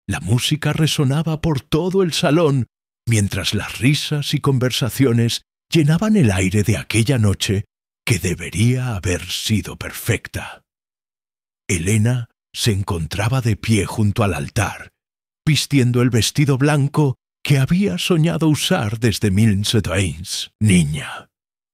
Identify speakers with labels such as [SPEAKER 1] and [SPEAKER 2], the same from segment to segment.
[SPEAKER 1] La música resonaba por todo el salón, mientras las risas y conversaciones llenaban el aire de aquella noche que debería haber sido perfecta. Elena se encontraba de pie junto al altar, vistiendo el vestido blanco que había soñado usar desde Milnes niña.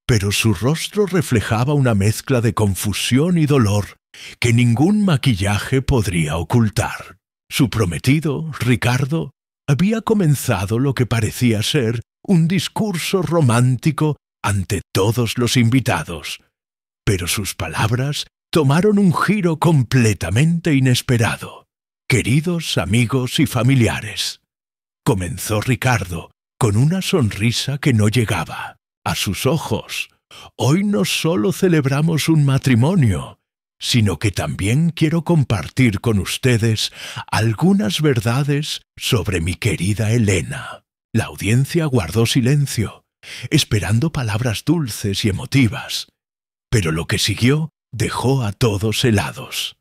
[SPEAKER 1] Pero su rostro reflejaba una mezcla de confusión y dolor que ningún maquillaje podría ocultar. Su prometido, Ricardo, había comenzado lo que parecía ser un discurso romántico ante todos los invitados, pero sus palabras tomaron un giro completamente inesperado. Queridos amigos y familiares, comenzó Ricardo con una sonrisa que no llegaba a sus ojos. Hoy no solo celebramos un matrimonio, sino que también quiero compartir con ustedes algunas verdades sobre mi querida Elena. La audiencia guardó silencio, esperando palabras dulces y emotivas, pero lo que siguió dejó a todos helados.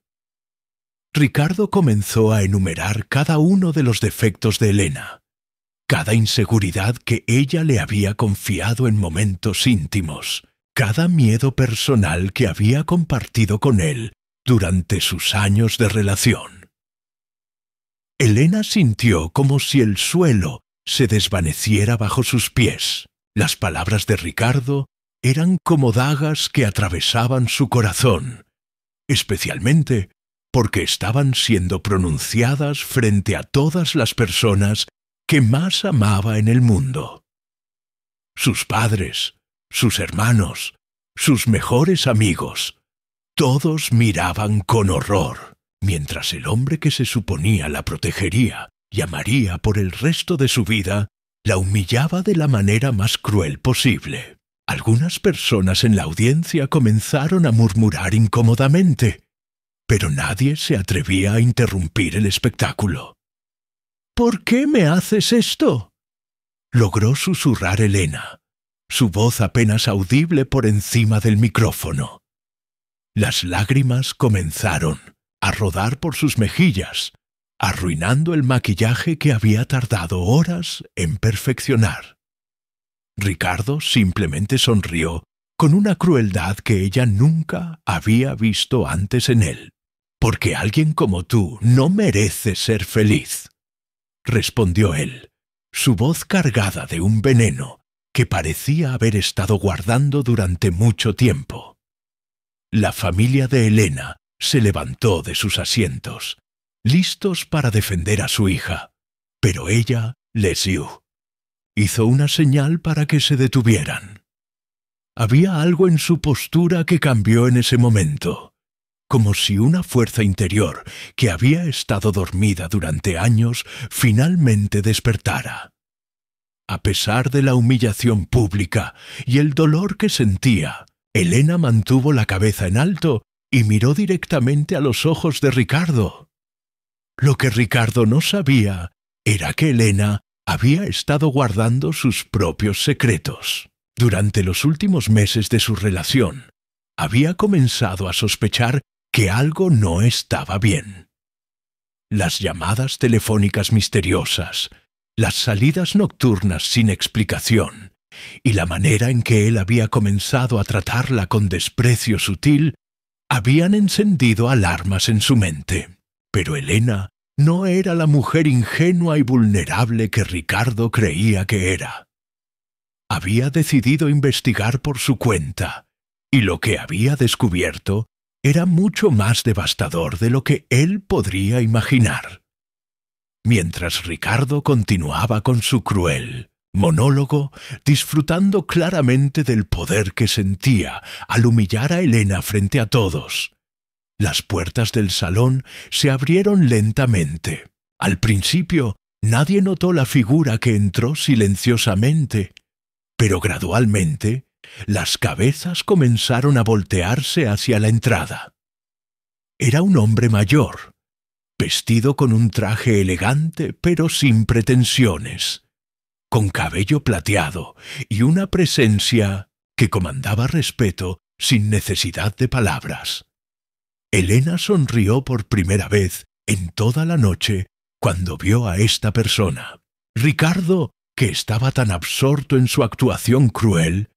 [SPEAKER 1] Ricardo comenzó a enumerar cada uno de los defectos de Elena, cada inseguridad que ella le había confiado en momentos íntimos, cada miedo personal que había compartido con él durante sus años de relación. Elena sintió como si el suelo se desvaneciera bajo sus pies. Las palabras de Ricardo eran como dagas que atravesaban su corazón, especialmente porque estaban siendo pronunciadas frente a todas las personas que más amaba en el mundo. Sus padres, sus hermanos, sus mejores amigos, todos miraban con horror, mientras el hombre que se suponía la protegería y amaría por el resto de su vida, la humillaba de la manera más cruel posible. Algunas personas en la audiencia comenzaron a murmurar incómodamente, pero nadie se atrevía a interrumpir el espectáculo. «¿Por qué me haces esto?», logró susurrar Elena, su voz apenas audible por encima del micrófono. Las lágrimas comenzaron a rodar por sus mejillas, arruinando el maquillaje que había tardado horas en perfeccionar. Ricardo simplemente sonrió con una crueldad que ella nunca había visto antes en él. «Porque alguien como tú no merece ser feliz», respondió él, su voz cargada de un veneno que parecía haber estado guardando durante mucho tiempo. La familia de Elena se levantó de sus asientos, listos para defender a su hija, pero ella les hizo una señal para que se detuvieran. Había algo en su postura que cambió en ese momento, como si una fuerza interior que había estado dormida durante años finalmente despertara. A pesar de la humillación pública y el dolor que sentía, Elena mantuvo la cabeza en alto y miró directamente a los ojos de Ricardo. Lo que Ricardo no sabía era que Elena había estado guardando sus propios secretos. Durante los últimos meses de su relación, había comenzado a sospechar que algo no estaba bien. Las llamadas telefónicas misteriosas, las salidas nocturnas sin explicación y la manera en que él había comenzado a tratarla con desprecio sutil habían encendido alarmas en su mente. Pero Elena no era la mujer ingenua y vulnerable que Ricardo creía que era. Había decidido investigar por su cuenta, y lo que había descubierto era mucho más devastador de lo que él podría imaginar. Mientras Ricardo continuaba con su cruel monólogo, disfrutando claramente del poder que sentía al humillar a Elena frente a todos, las puertas del salón se abrieron lentamente. Al principio, nadie notó la figura que entró silenciosamente, pero gradualmente las cabezas comenzaron a voltearse hacia la entrada. Era un hombre mayor, vestido con un traje elegante pero sin pretensiones, con cabello plateado y una presencia que comandaba respeto sin necesidad de palabras. Elena sonrió por primera vez en toda la noche cuando vio a esta persona. Ricardo, que estaba tan absorto en su actuación cruel,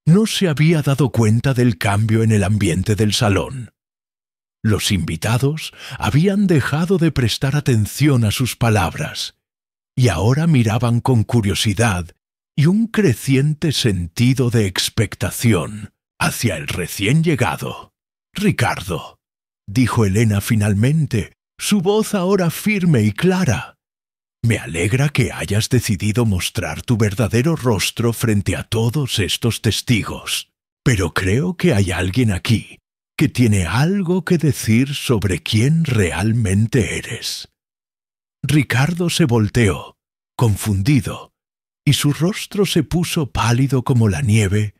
[SPEAKER 1] no se había dado cuenta del cambio en el ambiente del salón. Los invitados habían dejado de prestar atención a sus palabras y ahora miraban con curiosidad y un creciente sentido de expectación hacia el recién llegado. «Ricardo», dijo Elena finalmente, su voz ahora firme y clara, «me alegra que hayas decidido mostrar tu verdadero rostro frente a todos estos testigos, pero creo que hay alguien aquí que tiene algo que decir sobre quién realmente eres». Ricardo se volteó, confundido, y su rostro se puso pálido como la nieve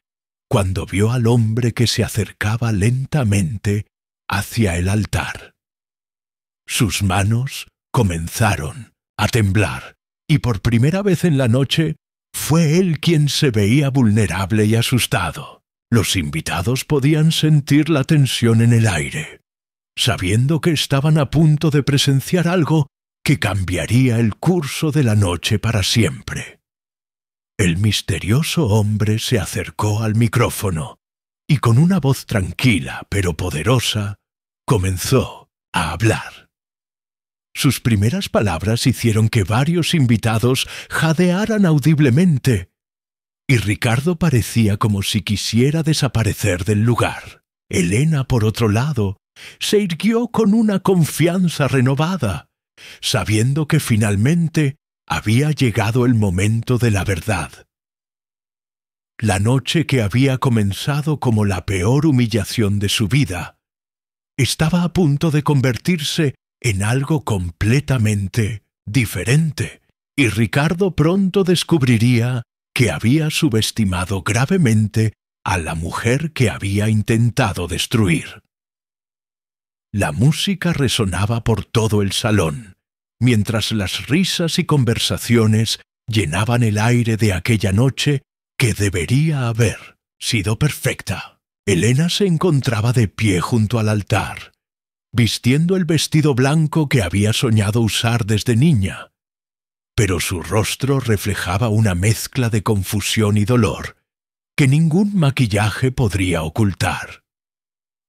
[SPEAKER 1] cuando vio al hombre que se acercaba lentamente hacia el altar. Sus manos comenzaron a temblar, y por primera vez en la noche fue él quien se veía vulnerable y asustado. Los invitados podían sentir la tensión en el aire, sabiendo que estaban a punto de presenciar algo que cambiaría el curso de la noche para siempre. El misterioso hombre se acercó al micrófono y con una voz tranquila pero poderosa comenzó a hablar. Sus primeras palabras hicieron que varios invitados jadearan audiblemente, y Ricardo parecía como si quisiera desaparecer del lugar. Elena, por otro lado, se irguió con una confianza renovada, sabiendo que finalmente había llegado el momento de la verdad. La noche que había comenzado como la peor humillación de su vida estaba a punto de convertirse en algo completamente diferente, y Ricardo pronto descubriría que había subestimado gravemente a la mujer que había intentado destruir. La música resonaba por todo el salón, mientras las risas y conversaciones llenaban el aire de aquella noche que debería haber sido perfecta. Elena se encontraba de pie junto al altar, vistiendo el vestido blanco que había soñado usar desde niña, pero su rostro reflejaba una mezcla de confusión y dolor que ningún maquillaje podría ocultar.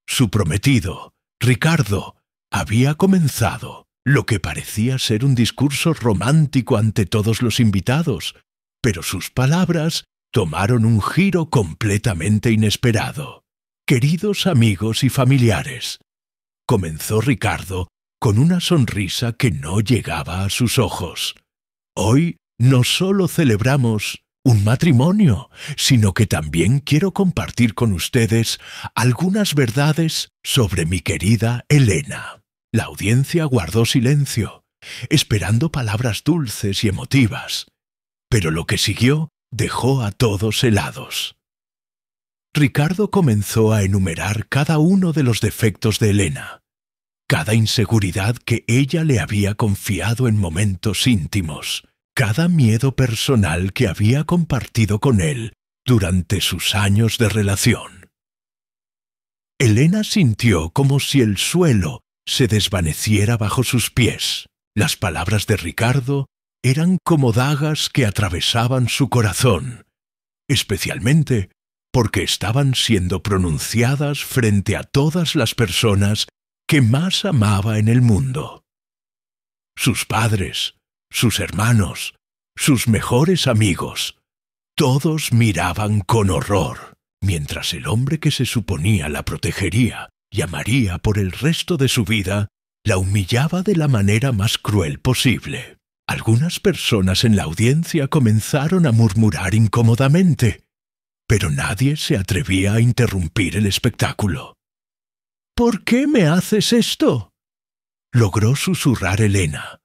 [SPEAKER 1] Su prometido, Ricardo, había comenzado lo que parecía ser un discurso romántico ante todos los invitados, pero sus palabras tomaron un giro completamente inesperado. «Queridos amigos y familiares», comenzó Ricardo con una sonrisa que no llegaba a sus ojos. «Hoy no solo celebramos un matrimonio, sino que también quiero compartir con ustedes algunas verdades sobre mi querida Elena». La audiencia guardó silencio, esperando palabras dulces y emotivas, pero lo que siguió dejó a todos helados. Ricardo comenzó a enumerar cada uno de los defectos de Elena, cada inseguridad que ella le había confiado en momentos íntimos, cada miedo personal que había compartido con él durante sus años de relación. Elena sintió como si el suelo se desvaneciera bajo sus pies. Las palabras de Ricardo eran como dagas que atravesaban su corazón, especialmente porque estaban siendo pronunciadas frente a todas las personas que más amaba en el mundo. Sus padres, sus hermanos, sus mejores amigos, todos miraban con horror, mientras el hombre que se suponía la protegería y amaría por el resto de su vida, la humillaba de la manera más cruel posible. Algunas personas en la audiencia comenzaron a murmurar incómodamente, pero nadie se atrevía a interrumpir el espectáculo. «¿Por qué me haces esto?», logró susurrar Elena,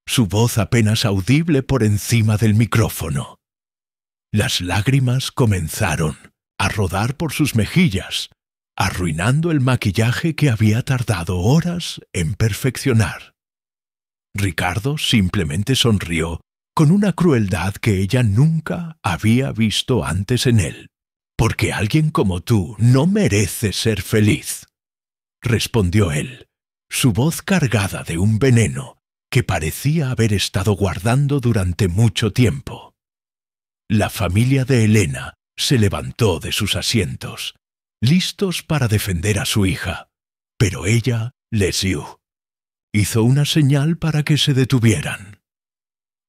[SPEAKER 1] su voz apenas audible por encima del micrófono. Las lágrimas comenzaron a rodar por sus mejillas, arruinando el maquillaje que había tardado horas en perfeccionar. Ricardo simplemente sonrió con una crueldad que ella nunca había visto antes en él. «Porque alguien como tú no merece ser feliz», respondió él, su voz cargada de un veneno que parecía haber estado guardando durante mucho tiempo. La familia de Elena se levantó de sus asientos, listos para defender a su hija, pero ella, Lesieux, hizo una señal para que se detuvieran.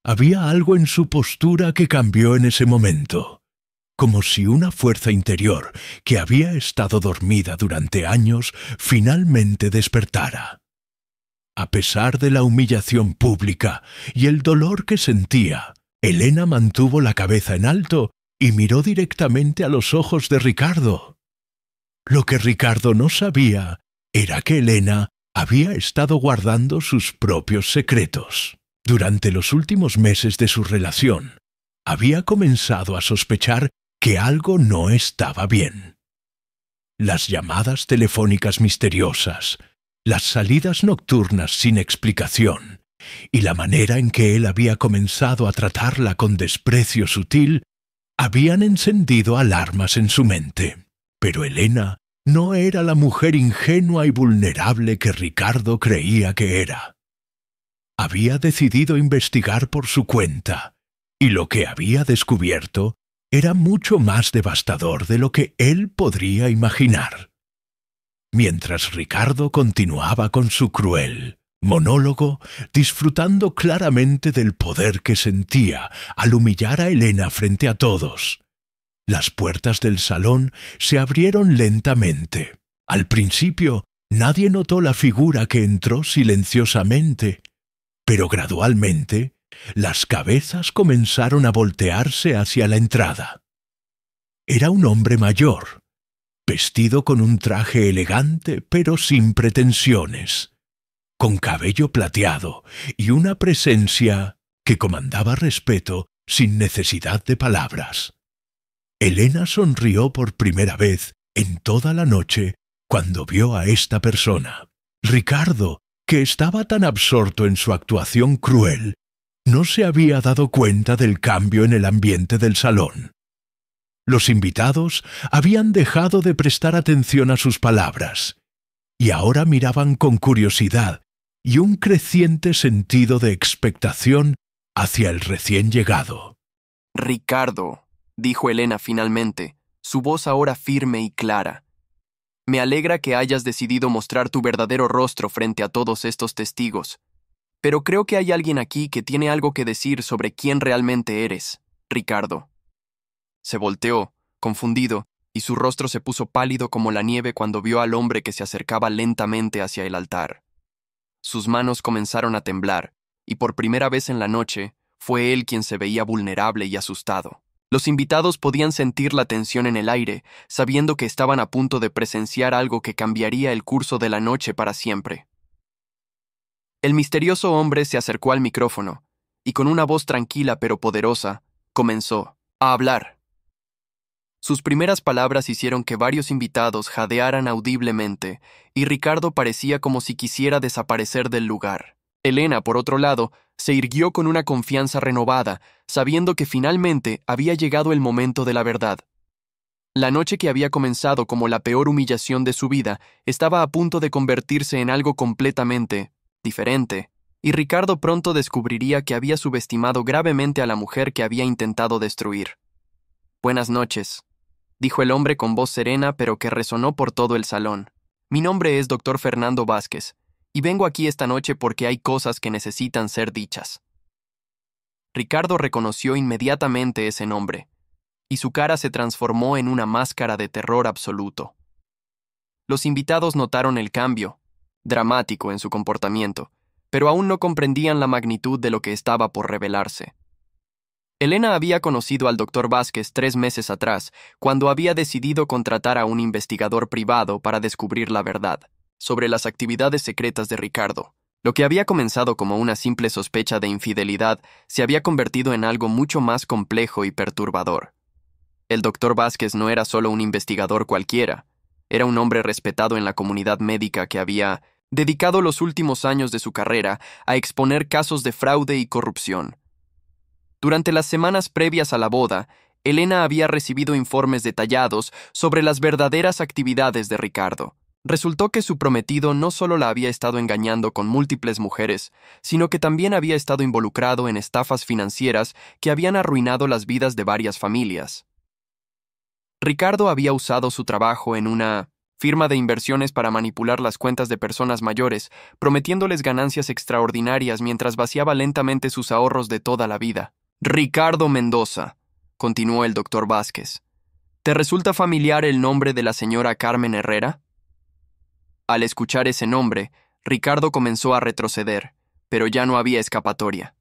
[SPEAKER 1] Había algo en su postura que cambió en ese momento, como si una fuerza interior que había estado dormida durante años finalmente despertara. A pesar de la humillación pública y el dolor que sentía, Elena mantuvo la cabeza en alto y miró directamente a los ojos de Ricardo. Lo que Ricardo no sabía era que Elena había estado guardando sus propios secretos. Durante los últimos meses de su relación, había comenzado a sospechar que algo no estaba bien. Las llamadas telefónicas misteriosas, las salidas nocturnas sin explicación y la manera en que él había comenzado a tratarla con desprecio sutil habían encendido alarmas en su mente. Pero Elena no era la mujer ingenua y vulnerable que Ricardo creía que era. Había decidido investigar por su cuenta, y lo que había descubierto era mucho más devastador de lo que él podría imaginar. Mientras Ricardo continuaba con su cruel monólogo, disfrutando claramente del poder que sentía al humillar a Elena frente a todos, las puertas del salón se abrieron lentamente. Al principio, nadie notó la figura que entró silenciosamente, pero gradualmente las cabezas comenzaron a voltearse hacia la entrada. Era un hombre mayor, vestido con un traje elegante pero sin pretensiones, con cabello plateado y una presencia que comandaba respeto sin necesidad de palabras. Elena sonrió por primera vez en toda la noche cuando vio a esta persona. Ricardo, que estaba tan absorto en su actuación cruel, no se había dado cuenta del cambio en el ambiente del salón. Los invitados habían dejado de prestar atención a sus palabras, y ahora miraban con curiosidad y un creciente sentido de expectación hacia el recién llegado.
[SPEAKER 2] Ricardo, dijo Elena finalmente, su voz ahora firme y clara. Me alegra que hayas decidido mostrar tu verdadero rostro frente a todos estos testigos. Pero creo que hay alguien aquí que tiene algo que decir sobre quién realmente eres, Ricardo. Se volteó, confundido, y su rostro se puso pálido como la nieve cuando vio al hombre que se acercaba lentamente hacia el altar. Sus manos comenzaron a temblar, y por primera vez en la noche, fue él quien se veía vulnerable y asustado. Los invitados podían sentir la tensión en el aire, sabiendo que estaban a punto de presenciar algo que cambiaría el curso de la noche para siempre. El misterioso hombre se acercó al micrófono, y con una voz tranquila pero poderosa, comenzó a hablar. Sus primeras palabras hicieron que varios invitados jadearan audiblemente, y Ricardo parecía como si quisiera desaparecer del lugar. Elena, por otro lado, se irguió con una confianza renovada, sabiendo que finalmente había llegado el momento de la verdad. La noche que había comenzado como la peor humillación de su vida estaba a punto de convertirse en algo completamente diferente, y Ricardo pronto descubriría que había subestimado gravemente a la mujer que había intentado destruir. «Buenas noches», dijo el hombre con voz serena pero que resonó por todo el salón. «Mi nombre es Dr. Fernando Vázquez, y vengo aquí esta noche porque hay cosas que necesitan ser dichas». Ricardo reconoció inmediatamente ese nombre, y su cara se transformó en una máscara de terror absoluto. Los invitados notaron el cambio, dramático en su comportamiento, pero aún no comprendían la magnitud de lo que estaba por revelarse. Elena había conocido al Dr. Vázquez 3 meses atrás, cuando había decidido contratar a un investigador privado para descubrir la verdad sobre las actividades secretas de Ricardo. Lo que había comenzado como una simple sospecha de infidelidad se había convertido en algo mucho más complejo y perturbador. El Dr. Vázquez no era solo un investigador cualquiera, era un hombre respetado en la comunidad médica que había dedicado los últimos años de su carrera a exponer casos de fraude y corrupción. Durante las semanas previas a la boda, Elena había recibido informes detallados sobre las verdaderas actividades de Ricardo. Resultó que su prometido no solo la había estado engañando con múltiples mujeres, sino que también había estado involucrado en estafas financieras que habían arruinado las vidas de varias familias. Ricardo había usado su trabajo en una firma de inversiones para manipular las cuentas de personas mayores, prometiéndoles ganancias extraordinarias mientras vaciaba lentamente sus ahorros de toda la vida. Ricardo Mendoza, continuó el doctor Vázquez. ¿Te resulta familiar el nombre de la señora Carmen Herrera? Al escuchar ese nombre, Ricardo comenzó a retroceder, pero ya no había escapatoria.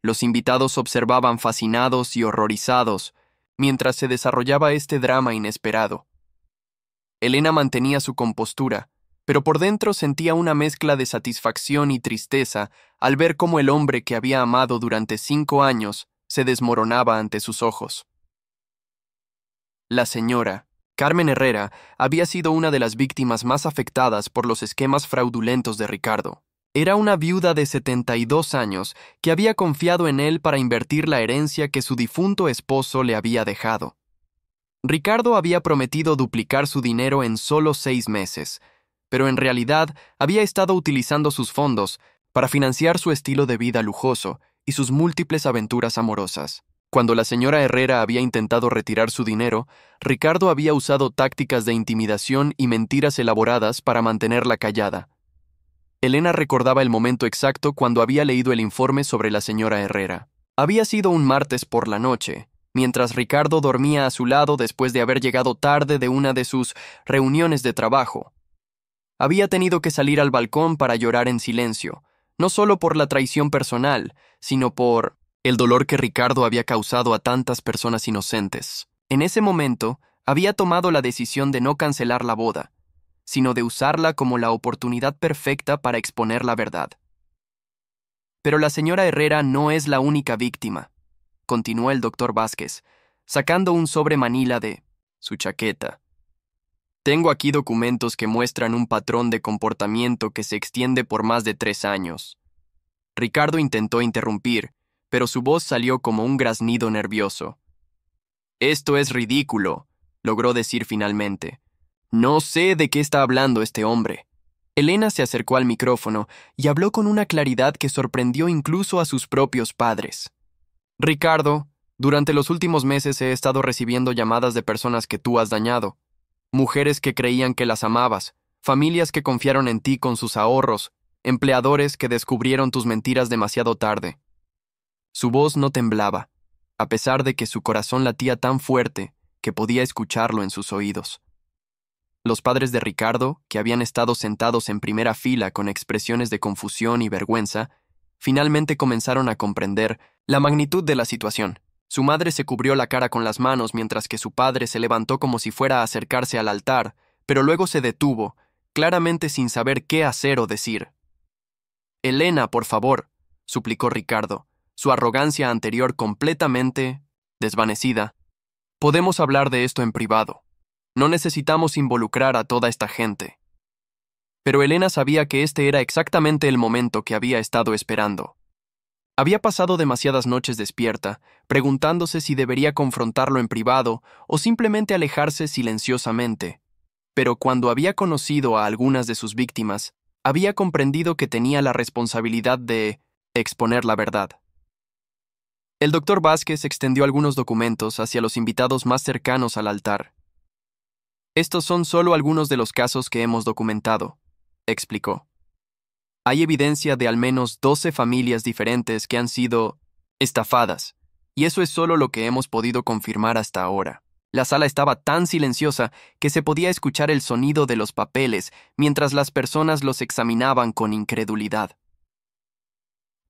[SPEAKER 2] Los invitados observaban fascinados y horrorizados mientras se desarrollaba este drama inesperado. Elena mantenía su compostura, pero por dentro sentía una mezcla de satisfacción y tristeza al ver cómo el hombre que había amado durante 5 años se desmoronaba ante sus ojos. La señora Carmen Herrera había sido una de las víctimas más afectadas por los esquemas fraudulentos de Ricardo. Era una viuda de 72 años que había confiado en él para invertir la herencia que su difunto esposo le había dejado. Ricardo había prometido duplicar su dinero en solo 6 meses, pero en realidad había estado utilizando sus fondos para financiar su estilo de vida lujoso y sus múltiples aventuras amorosas. Cuando la señora Herrera había intentado retirar su dinero, Ricardo había usado tácticas de intimidación y mentiras elaboradas para mantenerla callada. Elena recordaba el momento exacto cuando había leído el informe sobre la señora Herrera. Había sido un martes por la noche, mientras Ricardo dormía a su lado después de haber llegado tarde de una de sus reuniones de trabajo. Había tenido que salir al balcón para llorar en silencio, no solo por la traición personal, sino por el dolor que Ricardo había causado a tantas personas inocentes. En ese momento, había tomado la decisión de no cancelar la boda, sino de usarla como la oportunidad perfecta para exponer la verdad. Pero la señora Herrera no es la única víctima, continuó el doctor Vázquez, sacando un sobre manila de su chaqueta. Tengo aquí documentos que muestran un patrón de comportamiento que se extiende por más de 3 años. Ricardo intentó interrumpir, pero su voz salió como un graznido nervioso. Esto es ridículo, logró decir finalmente. No sé de qué está hablando este hombre. Elena se acercó al micrófono y habló con una claridad que sorprendió incluso a sus propios padres. Ricardo, durante los últimos meses he estado recibiendo llamadas de personas que tú has dañado. Mujeres que creían que las amabas, familias que confiaron en ti con sus ahorros, empleadores que descubrieron tus mentiras demasiado tarde. Su voz no temblaba, a pesar de que su corazón latía tan fuerte que podía escucharlo en sus oídos. Los padres de Ricardo, que habían estado sentados en primera fila con expresiones de confusión y vergüenza, finalmente comenzaron a comprender la magnitud de la situación. Su madre se cubrió la cara con las manos mientras que su padre se levantó como si fuera a acercarse al altar, pero luego se detuvo, claramente sin saber qué hacer o decir. «Elena, por favor», suplicó Ricardo, su arrogancia anterior completamente desvanecida. «Podemos hablar de esto en privado. No necesitamos involucrar a toda esta gente». Pero Elena sabía que este era exactamente el momento que había estado esperando. Había pasado demasiadas noches despierta, preguntándose si debería confrontarlo en privado o simplemente alejarse silenciosamente. Pero cuando había conocido a algunas de sus víctimas, había comprendido que tenía la responsabilidad de exponer la verdad. El doctor Vázquez extendió algunos documentos hacia los invitados más cercanos al altar. Estos son solo algunos de los casos que hemos documentado, explicó. Hay evidencia de al menos 12 familias diferentes que han sido estafadas, y eso es solo lo que hemos podido confirmar hasta ahora. La sala estaba tan silenciosa que se podía escuchar el sonido de los papeles mientras las personas los examinaban con incredulidad.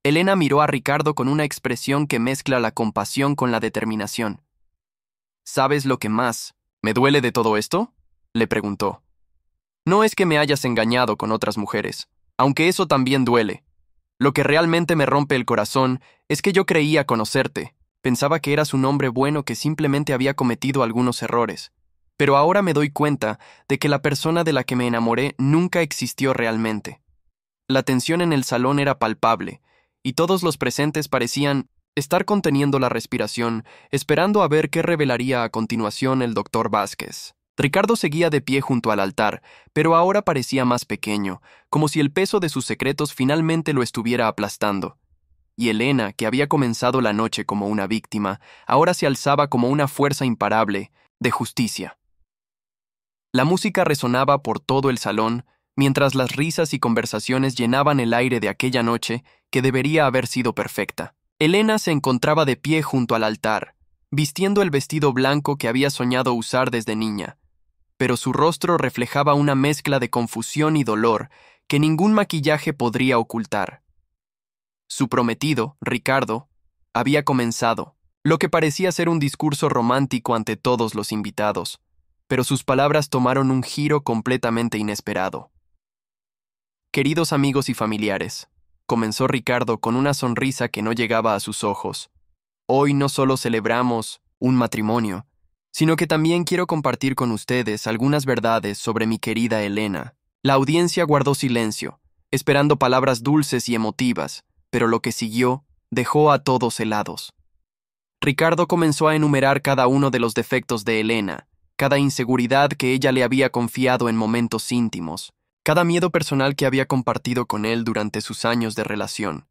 [SPEAKER 2] Elena miró a Ricardo con una expresión que mezcla la compasión con la determinación. ¿Sabes lo que más me duele de todo esto?, le preguntó. No es que me hayas engañado con otras mujeres, aunque eso también duele. Lo que realmente me rompe el corazón es que yo creía conocerte. Pensaba que eras un hombre bueno que simplemente había cometido algunos errores. Pero ahora me doy cuenta de que la persona de la que me enamoré nunca existió realmente. La tensión en el salón era palpable, y todos los presentes parecían estar conteniendo la respiración, esperando a ver qué revelaría a continuación el doctor Vázquez. Ricardo seguía de pie junto al altar, pero ahora parecía más pequeño, como si el peso de sus secretos finalmente lo estuviera aplastando. Y Elena, que había comenzado la noche como una víctima, ahora se alzaba como una fuerza imparable de justicia. La música resonaba por todo el salón, mientras las risas y conversaciones llenaban el aire de aquella noche que debería haber sido perfecta. Elena se encontraba de pie junto al altar, vistiendo el vestido blanco que había soñado usar desde niña, pero su rostro reflejaba una mezcla de confusión y dolor que ningún maquillaje podría ocultar. Su prometido, Ricardo, había comenzado, lo que parecía ser un discurso romántico ante todos los invitados, pero sus palabras tomaron un giro completamente inesperado. Queridos amigos y familiares, comenzó Ricardo con una sonrisa que no llegaba a sus ojos. Hoy no solo celebramos un matrimonio, sino que también quiero compartir con ustedes algunas verdades sobre mi querida Elena. La audiencia guardó silencio, esperando palabras dulces y emotivas, pero lo que siguió dejó a todos helados. Ricardo comenzó a enumerar cada uno de los defectos de Elena, cada inseguridad que ella le había confiado en momentos íntimos, cada miedo personal que había compartido con él durante sus años de relación.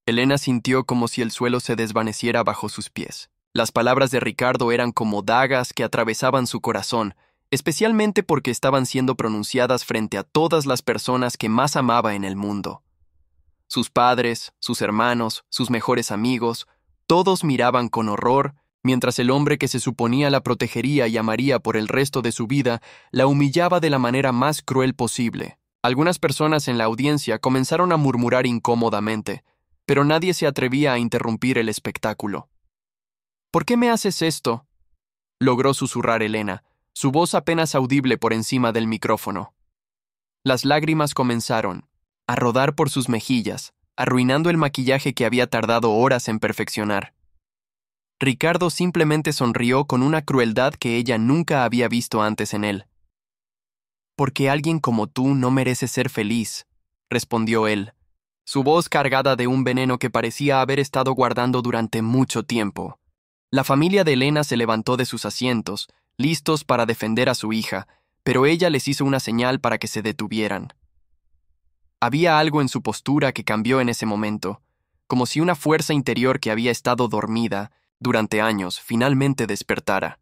[SPEAKER 2] Elena sintió como si el suelo se desvaneciera bajo sus pies. Las palabras de Ricardo eran como dagas que atravesaban su corazón, especialmente porque estaban siendo pronunciadas frente a todas las personas que más amaba en el mundo. Sus padres, sus hermanos, sus mejores amigos, todos miraban con horror, mientras el hombre que se suponía la protegería y amaría por el resto de su vida la humillaba de la manera más cruel posible. Algunas personas en la audiencia comenzaron a murmurar incómodamente, pero nadie se atrevía a interrumpir el espectáculo. «¿Por qué me haces esto?», logró susurrar Elena, su voz apenas audible por encima del micrófono. Las lágrimas comenzaron a rodar por sus mejillas, arruinando el maquillaje que había tardado horas en perfeccionar. Ricardo simplemente sonrió con una crueldad que ella nunca había visto antes en él. «Porque alguien como tú no merece ser feliz», respondió él, su voz cargada de un veneno que parecía haber estado guardando durante mucho tiempo. La familia de Elena se levantó de sus asientos, listos para defender a su hija, pero ella les hizo una señal para que se detuvieran. Había algo en su postura que cambió en ese momento, como si una fuerza interior que había estado dormida durante años finalmente despertara.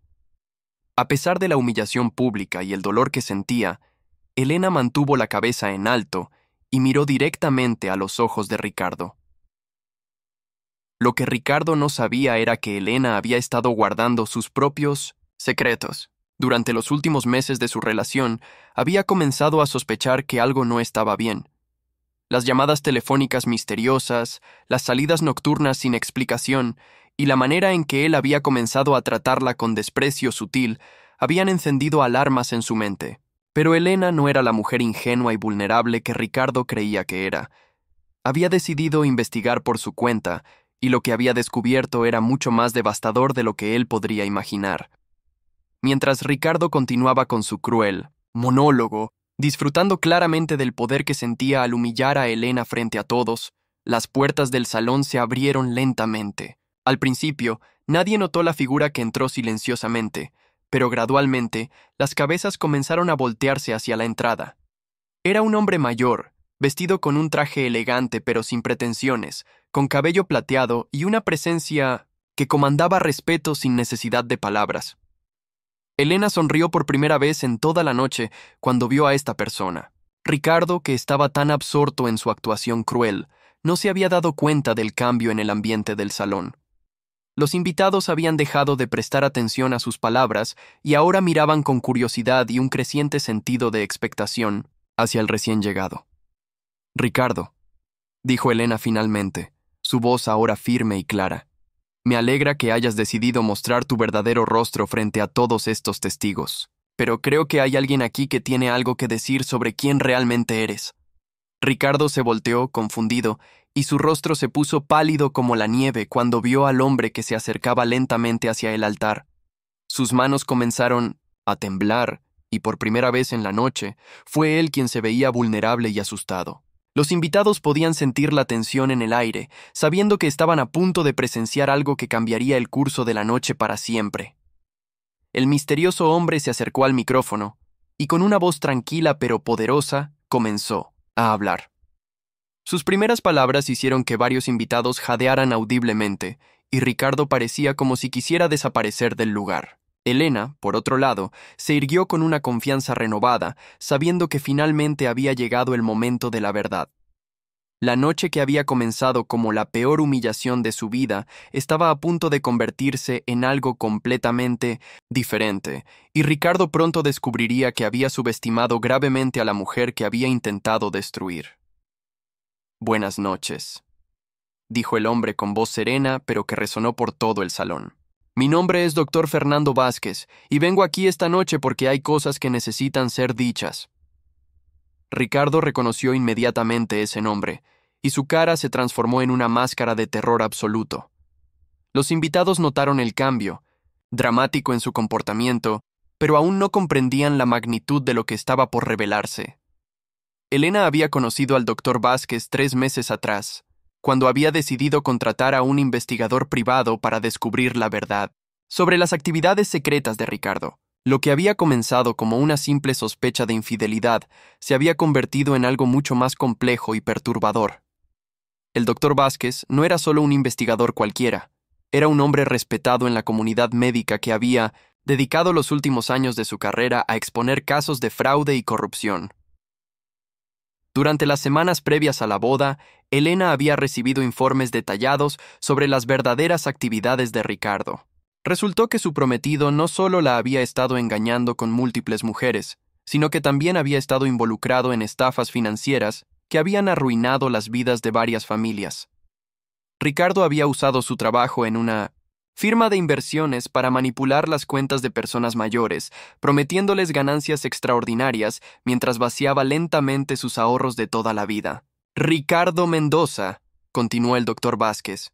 [SPEAKER 2] A pesar de la humillación pública y el dolor que sentía, Elena mantuvo la cabeza en alto y miró directamente a los ojos de Ricardo. Lo que Ricardo no sabía era que Elena había estado guardando sus propios secretos. Durante los últimos meses de su relación, había comenzado a sospechar que algo no estaba bien. Las llamadas telefónicas misteriosas, las salidas nocturnas sin explicación y la manera en que él había comenzado a tratarla con desprecio sutil habían encendido alarmas en su mente. Pero Elena no era la mujer ingenua y vulnerable que Ricardo creía que era. Había decidido investigar por su cuenta, y lo que había descubierto era mucho más devastador de lo que él podría imaginar. Mientras Ricardo continuaba con su cruel monólogo, disfrutando claramente del poder que sentía al humillar a Elena frente a todos, las puertas del salón se abrieron lentamente. Al principio, nadie notó la figura que entró silenciosamente, pero gradualmente las cabezas comenzaron a voltearse hacia la entrada. Era un hombre mayor, vestido con un traje elegante pero sin pretensiones, con cabello plateado y una presencia que comandaba respeto sin necesidad de palabras. Elena sonrió por primera vez en toda la noche cuando vio a esta persona. Ricardo, que estaba tan absorto en su actuación cruel, no se había dado cuenta del cambio en el ambiente del salón. Los invitados habían dejado de prestar atención a sus palabras y ahora miraban con curiosidad y un creciente sentido de expectación hacia el recién llegado. «Ricardo», dijo Elena finalmente, su voz ahora firme y clara, «me alegra que hayas decidido mostrar tu verdadero rostro frente a todos estos testigos, pero creo que hay alguien aquí que tiene algo que decir sobre quién realmente eres». Ricardo se volteó, confundido, y su rostro se puso pálido como la nieve cuando vio al hombre que se acercaba lentamente hacia el altar. Sus manos comenzaron a temblar, y por primera vez en la noche, fue él quien se veía vulnerable y asustado. Los invitados podían sentir la tensión en el aire, sabiendo que estaban a punto de presenciar algo que cambiaría el curso de la noche para siempre. El misterioso hombre se acercó al micrófono y con una voz tranquila pero poderosa comenzó a hablar. Sus primeras palabras hicieron que varios invitados jadearan audiblemente y Ricardo parecía como si quisiera desaparecer del lugar. Elena, por otro lado, se irguió con una confianza renovada, sabiendo que finalmente había llegado el momento de la verdad. La noche que había comenzado como la peor humillación de su vida estaba a punto de convertirse en algo completamente diferente, y Ricardo pronto descubriría que había subestimado gravemente a la mujer que había intentado destruir. «Buenas noches», dijo el hombre con voz serena, pero que resonó por todo el salón. «Mi nombre es Dr. Fernando Vázquez, y vengo aquí esta noche porque hay cosas que necesitan ser dichas». Ricardo reconoció inmediatamente ese nombre, y su cara se transformó en una máscara de terror absoluto. Los invitados notaron el cambio, dramático en su comportamiento, pero aún no comprendían la magnitud de lo que estaba por revelarse. Elena había conocido al Dr. Vázquez 3 meses atrás, cuando había decidido contratar a un investigador privado para descubrir la verdad sobre las actividades secretas de Ricardo. Lo que había comenzado como una simple sospecha de infidelidad se había convertido en algo mucho más complejo y perturbador. El Dr. Vázquez no era solo un investigador cualquiera, era un hombre respetado en la comunidad médica que había dedicado los últimos años de su carrera a exponer casos de fraude y corrupción. Durante las semanas previas a la boda, Elena había recibido informes detallados sobre las verdaderas actividades de Ricardo. Resultó que su prometido no solo la había estado engañando con múltiples mujeres, sino que también había estado involucrado en estafas financieras que habían arruinado las vidas de varias familias. Ricardo había usado su trabajo en una firma de inversiones para manipular las cuentas de personas mayores, prometiéndoles ganancias extraordinarias mientras vaciaba lentamente sus ahorros de toda la vida. «Ricardo Mendoza», continuó el Dr. Vázquez,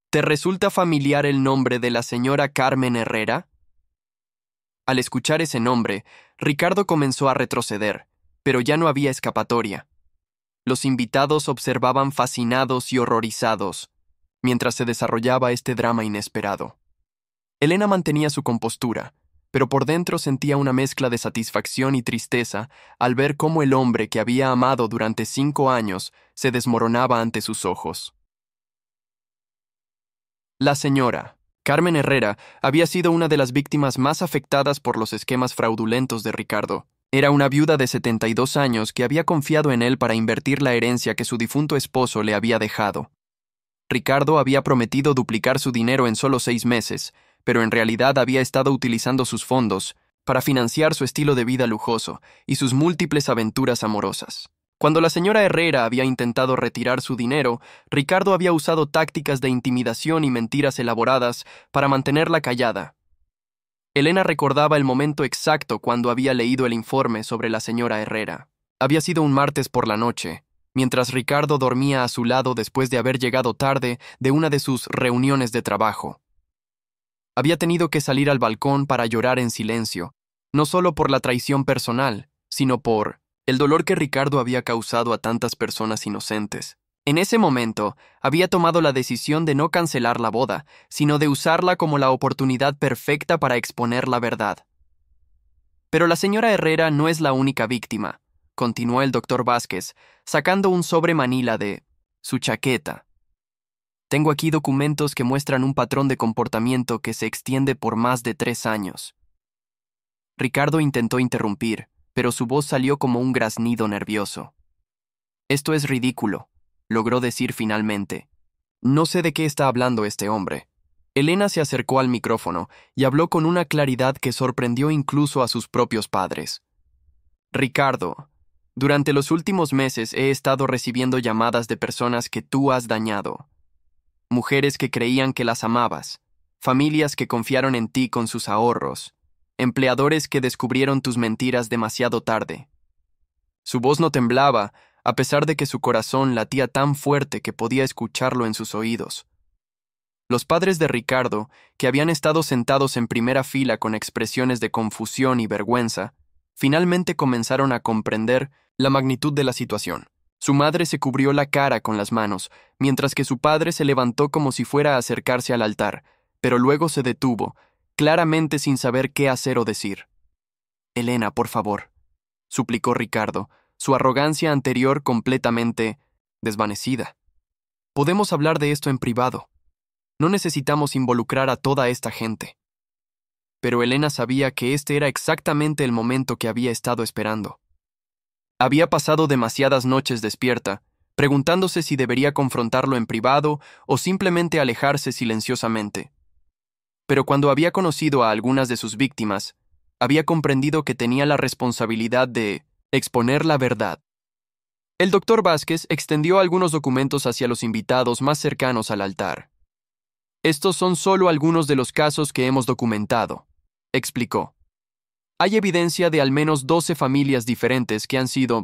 [SPEAKER 2] «¿te resulta familiar el nombre de la señora Carmen Herrera?» Al escuchar ese nombre, Ricardo comenzó a retroceder, pero ya no había escapatoria. Los invitados observaban fascinados y horrorizados, mientras se desarrollaba este drama inesperado. Elena mantenía su compostura, pero por dentro sentía una mezcla de satisfacción y tristeza al ver cómo el hombre que había amado durante 5 años se desmoronaba ante sus ojos. La señora Carmen Herrera había sido una de las víctimas más afectadas por los esquemas fraudulentos de Ricardo. Era una viuda de 72 años que había confiado en él para invertir la herencia que su difunto esposo le había dejado. Ricardo había prometido duplicar su dinero en solo 6 meses, pero en realidad había estado utilizando sus fondos para financiar su estilo de vida lujoso y sus múltiples aventuras amorosas. Cuando la señora Herrera había intentado retirar su dinero, Ricardo había usado tácticas de intimidación y mentiras elaboradas para mantenerla callada. Elena recordaba el momento exacto cuando había leído el informe sobre la señora Herrera. Había sido un martes por la noche, mientras Ricardo dormía a su lado después de haber llegado tarde de una de sus reuniones de trabajo. Había tenido que salir al balcón para llorar en silencio, no solo por la traición personal, sino por el dolor que Ricardo había causado a tantas personas inocentes. En ese momento, había tomado la decisión de no cancelar la boda, sino de usarla como la oportunidad perfecta para exponer la verdad. Pero la señora Herrera no es la única víctima, continuó el Dr. Vázquez, sacando un sobre manila de su chaqueta. Tengo aquí documentos que muestran un patrón de comportamiento que se extiende por más de 3 años. Ricardo intentó interrumpir, pero su voz salió como un graznido nervioso. «Esto es ridículo», logró decir finalmente. «No sé de qué está hablando este hombre». Elena se acercó al micrófono y habló con una claridad que sorprendió incluso a sus propios padres. «Ricardo, durante los últimos meses he estado recibiendo llamadas de personas que tú has dañado. Mujeres que creían que las amabas, familias que confiaron en ti con sus ahorros, empleadores que descubrieron tus mentiras demasiado tarde». Su voz no temblaba, a pesar de que su corazón latía tan fuerte que podía escucharlo en sus oídos. Los padres de Ricardo, que habían estado sentados en primera fila con expresiones de confusión y vergüenza, finalmente comenzaron a comprender la magnitud de la situación. Su madre se cubrió la cara con las manos, mientras que su padre se levantó como si fuera a acercarse al altar, pero luego se detuvo, claramente sin saber qué hacer o decir. «Elena, por favor», suplicó Ricardo, su arrogancia anterior completamente desvanecida. «Podemos hablar de esto en privado. No necesitamos involucrar a toda esta gente». Pero Elena sabía que este era exactamente el momento que había estado esperando. Había pasado demasiadas noches despierta, preguntándose si debería confrontarlo en privado o simplemente alejarse silenciosamente. Pero cuando había conocido a algunas de sus víctimas, había comprendido que tenía la responsabilidad de exponer la verdad. El doctor Vázquez extendió algunos documentos hacia los invitados más cercanos al altar. «Estos son solo algunos de los casos que hemos documentado», explicó. «Hay evidencia de al menos 12 familias diferentes que han sido,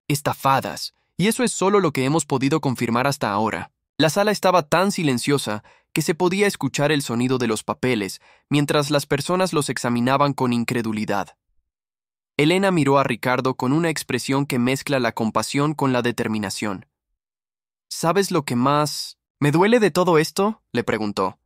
[SPEAKER 2] estafadas, y eso es solo lo que hemos podido confirmar hasta ahora». La sala estaba tan silenciosa que se podía escuchar el sonido de los papeles mientras las personas los examinaban con incredulidad. Elena miró a Ricardo con una expresión que mezcla la compasión con la determinación. «¿Sabes lo que más me duele de todo esto?», le preguntó.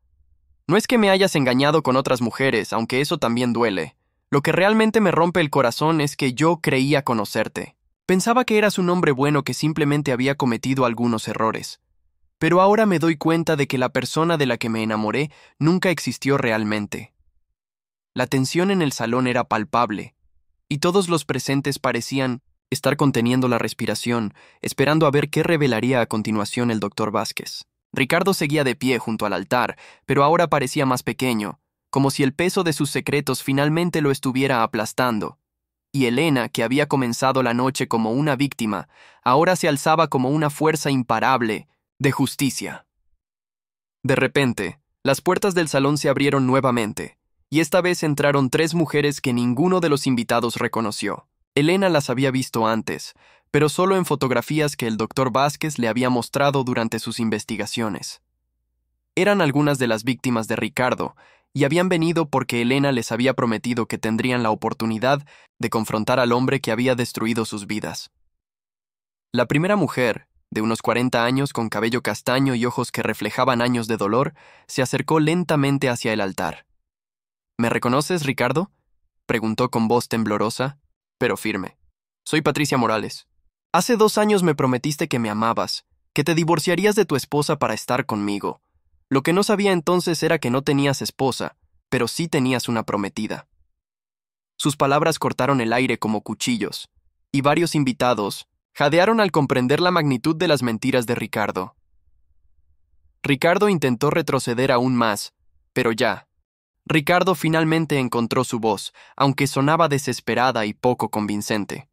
[SPEAKER 2] «No es que me hayas engañado con otras mujeres, aunque eso también duele. Lo que realmente me rompe el corazón es que yo creía conocerte. Pensaba que eras un hombre bueno que simplemente había cometido algunos errores. Pero ahora me doy cuenta de que la persona de la que me enamoré nunca existió realmente». La tensión en el salón era palpable, y todos los presentes parecían estar conteniendo la respiración, esperando a ver qué revelaría a continuación el doctor Vázquez. Ricardo seguía de pie junto al altar, pero ahora parecía más pequeño, como si el peso de sus secretos finalmente lo estuviera aplastando. Y Elena, que había comenzado la noche como una víctima, ahora se alzaba como una fuerza imparable de justicia. De repente, las puertas del salón se abrieron nuevamente, y esta vez entraron 3 mujeres que ninguno de los invitados reconoció. Elena las había visto antes, pero solo en fotografías que el doctor Vázquez le había mostrado durante sus investigaciones. Eran algunas de las víctimas de Ricardo, y habían venido porque Elena les había prometido que tendrían la oportunidad de confrontar al hombre que había destruido sus vidas. La primera mujer, de unos 40 años con cabello castaño y ojos que reflejaban años de dolor, se acercó lentamente hacia el altar. «¿Me reconoces, Ricardo?», preguntó con voz temblorosa, pero firme. «Soy Patricia Morales. Hace 2 años me prometiste que me amabas, que te divorciarías de tu esposa para estar conmigo. Lo que no sabía entonces era que no tenías esposa, pero sí tenías una prometida». Sus palabras cortaron el aire como cuchillos, y varios invitados jadearon al comprender la magnitud de las mentiras de Ricardo. Ricardo intentó retroceder aún más, pero ya. Ricardo finalmente encontró su voz, aunque sonaba desesperada y poco convincente.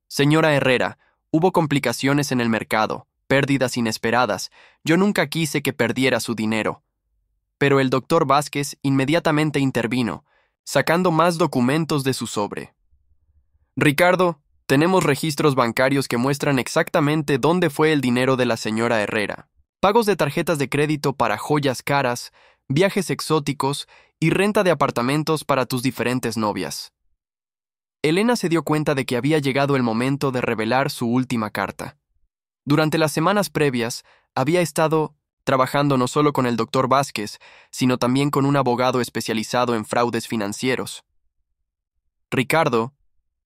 [SPEAKER 2] «Señora Herrera, hubo complicaciones en el mercado, pérdidas inesperadas. Yo nunca quise que perdiera su dinero». Pero el doctor Vázquez inmediatamente intervino, sacando más documentos de su sobre. «Ricardo, tenemos registros bancarios que muestran exactamente dónde fue el dinero de la señora Herrera. Pagos de tarjetas de crédito para joyas caras, viajes exóticos y renta de apartamentos para tus diferentes novias». Elena se dio cuenta de que había llegado el momento de revelar su última carta. Durante las semanas previas, había estado trabajando no solo con el doctor Vázquez, sino también con un abogado especializado en fraudes financieros. «Ricardo»,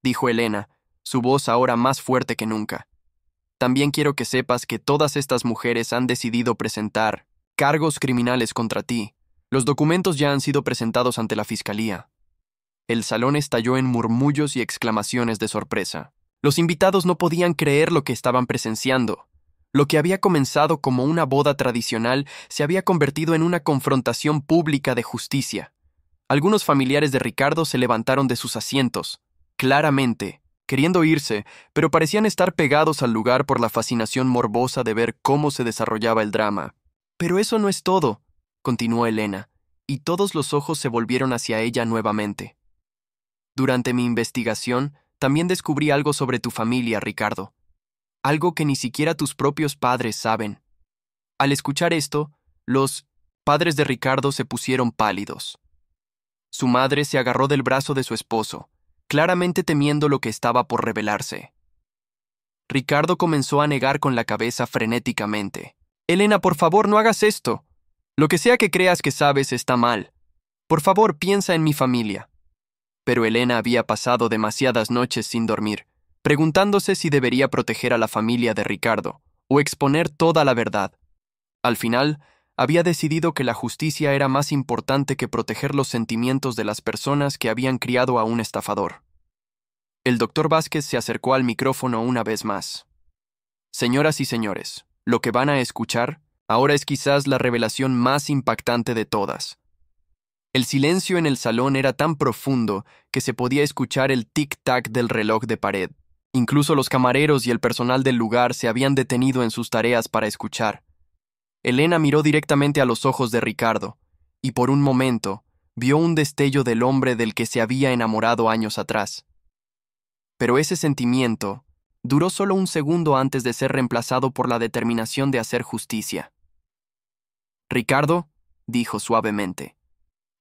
[SPEAKER 2] dijo Elena, su voz ahora más fuerte que nunca, «también quiero que sepas que todas estas mujeres han decidido presentar cargos criminales contra ti. Los documentos ya han sido presentados ante la fiscalía». El salón estalló en murmullos y exclamaciones de sorpresa. Los invitados no podían creer lo que estaban presenciando. Lo que había comenzado como una boda tradicional se había convertido en una confrontación pública de justicia. Algunos familiares de Ricardo se levantaron de sus asientos, claramente, queriendo irse, pero parecían estar pegados al lugar por la fascinación morbosa de ver cómo se desarrollaba el drama. «Pero eso no es todo», continuó Elena, y todos los ojos se volvieron hacia ella nuevamente. «Durante mi investigación, también descubrí algo sobre tu familia, Ricardo. Algo que ni siquiera tus propios padres saben». Al escuchar esto, los padres de Ricardo se pusieron pálidos. Su madre se agarró del brazo de su esposo, claramente temiendo lo que estaba por revelarse. Ricardo comenzó a negar con la cabeza frenéticamente. «Elena, por favor, no hagas esto. Lo que sea que creas que sabes está mal. Por favor, piensa en mi familia. Pero Elena había pasado demasiadas noches sin dormir, preguntándose si debería proteger a la familia de Ricardo o exponer toda la verdad. Al final, había decidido que la justicia era más importante que proteger los sentimientos de las personas que habían criado a un estafador. El doctor Vázquez se acercó al micrófono una vez más. Señoras y señores, lo que van a escuchar ahora es quizás la revelación más impactante de todas. El silencio en el salón era tan profundo que se podía escuchar el tic-tac del reloj de pared. Incluso los camareros y el personal del lugar se habían detenido en sus tareas para escuchar. Elena miró directamente a los ojos de Ricardo, y por un momento vio un destello del hombre del que se había enamorado años atrás. Pero ese sentimiento duró solo un segundo antes de ser reemplazado por la determinación de hacer justicia. Ricardo, dijo suavemente,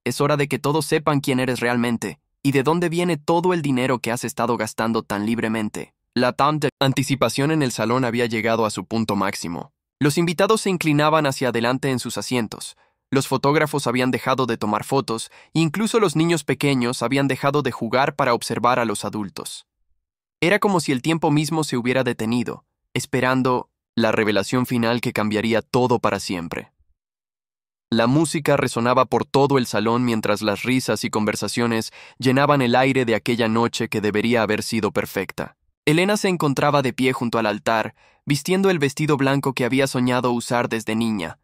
[SPEAKER 2] es hora de que todos sepan quién eres realmente y de dónde viene todo el dinero que has estado gastando tan libremente. La anticipación en el salón había llegado a su punto máximo. Los invitados se inclinaban hacia adelante en sus asientos. Los fotógrafos habían dejado de tomar fotos, e incluso los niños pequeños habían dejado de jugar para observar a los adultos. Era como si el tiempo mismo se hubiera detenido, esperando la revelación final que cambiaría todo para siempre. La música resonaba por todo el salón mientras las risas y conversaciones llenaban el aire de aquella noche que debería haber sido perfecta. Elena se encontraba de pie junto al altar, vistiendo el vestido blanco que había soñado usar desde niña,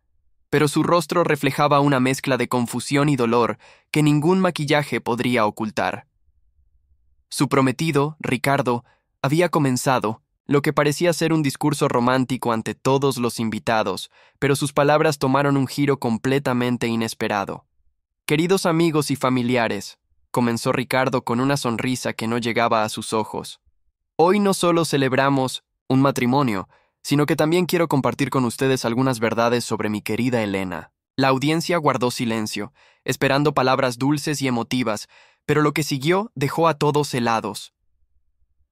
[SPEAKER 2] pero su rostro reflejaba una mezcla de confusión y dolor que ningún maquillaje podría ocultar. Su prometido, Ricardo, había comenzado lo que parecía ser un discurso romántico ante todos los invitados, pero sus palabras tomaron un giro completamente inesperado. Queridos amigos y familiares, comenzó Ricardo con una sonrisa que no llegaba a sus ojos. Hoy no solo celebramos un matrimonio, sino que también quiero compartir con ustedes algunas verdades sobre mi querida Elena. La audiencia guardó silencio, esperando palabras dulces y emotivas, pero lo que siguió dejó a todos helados.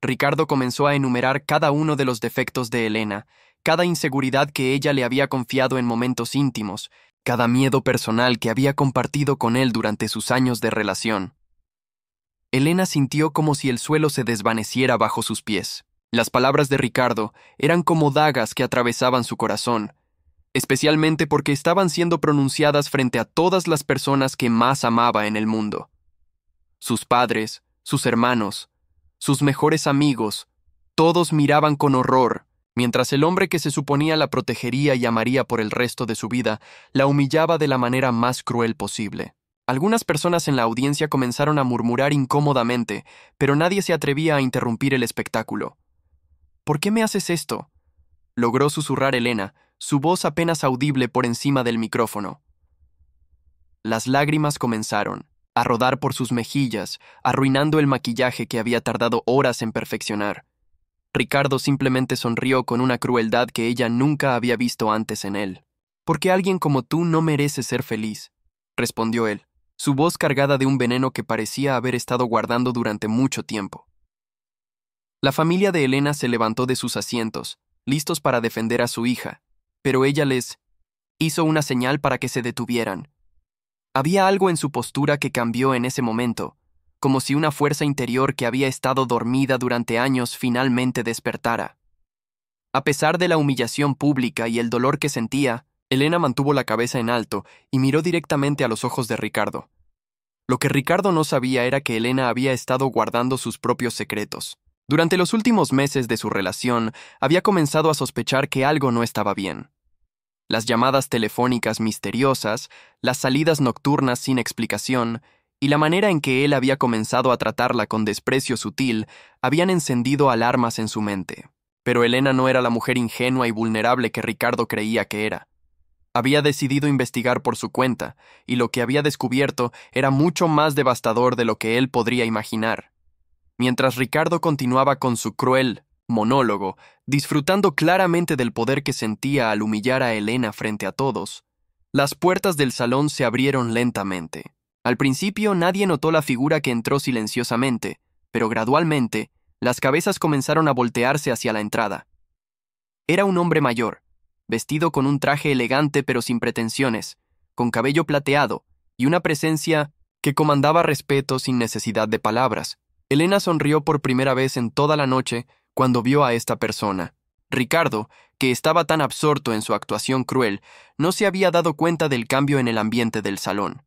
[SPEAKER 2] Ricardo comenzó a enumerar cada uno de los defectos de Elena, cada inseguridad que ella le había confiado en momentos íntimos, cada miedo personal que había compartido con él durante sus años de relación. Elena sintió como si el suelo se desvaneciera bajo sus pies. Las palabras de Ricardo eran como dagas que atravesaban su corazón, especialmente porque estaban siendo pronunciadas frente a todas las personas que más amaba en el mundo. Sus padres, sus hermanos, sus mejores amigos, todos miraban con horror, mientras el hombre que se suponía la protegería y amaría por el resto de su vida, la humillaba de la manera más cruel posible. Algunas personas en la audiencia comenzaron a murmurar incómodamente, pero nadie se atrevía a interrumpir el espectáculo. ¿Por qué me haces esto?, logró susurrar Elena, su voz apenas audible por encima del micrófono. Las lágrimas comenzaron a rodar por sus mejillas, arruinando el maquillaje que había tardado horas en perfeccionar. Ricardo simplemente sonrió con una crueldad que ella nunca había visto antes en él. «Porque alguien como tú no merece ser feliz», respondió él, su voz cargada de un veneno que parecía haber estado guardando durante mucho tiempo. La familia de Elena se levantó de sus asientos, listos para defender a su hija, pero ella les hizo una señal para que se detuvieran. Había algo en su postura que cambió en ese momento, como si una fuerza interior que había estado dormida durante años finalmente despertara. A pesar de la humillación pública y el dolor que sentía, Elena mantuvo la cabeza en alto y miró directamente a los ojos de Ricardo. Lo que Ricardo no sabía era que Elena había estado guardando sus propios secretos. Durante los últimos meses de su relación, había comenzado a sospechar que algo no estaba bien. Las llamadas telefónicas misteriosas, las salidas nocturnas sin explicación, y la manera en que él había comenzado a tratarla con desprecio sutil habían encendido alarmas en su mente. Pero Elena no era la mujer ingenua y vulnerable que Ricardo creía que era. Había decidido investigar por su cuenta, y lo que había descubierto era mucho más devastador de lo que él podría imaginar. Mientras Ricardo continuaba con su cruel monólogo, disfrutando claramente del poder que sentía al humillar a Elena frente a todos, las puertas del salón se abrieron lentamente. Al principio nadie notó la figura que entró silenciosamente, pero gradualmente las cabezas comenzaron a voltearse hacia la entrada. Era un hombre mayor, vestido con un traje elegante pero sin pretensiones, con cabello plateado y una presencia que comandaba respeto sin necesidad de palabras. Elena sonrió por primera vez en toda la noche cuando vio a esta persona. Ricardo, que estaba tan absorto en su actuación cruel, no se había dado cuenta del cambio en el ambiente del salón.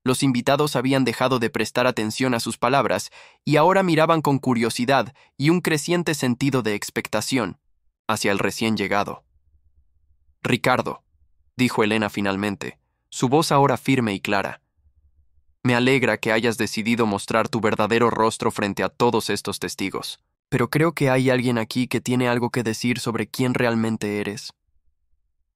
[SPEAKER 2] Los invitados habían dejado de prestar atención a sus palabras y ahora miraban con curiosidad y un creciente sentido de expectación hacia el recién llegado. «Ricardo», dijo Elena finalmente, su voz ahora firme y clara. «Me alegra que hayas decidido mostrar tu verdadero rostro frente a todos estos testigos, pero creo que hay alguien aquí que tiene algo que decir sobre quién realmente eres».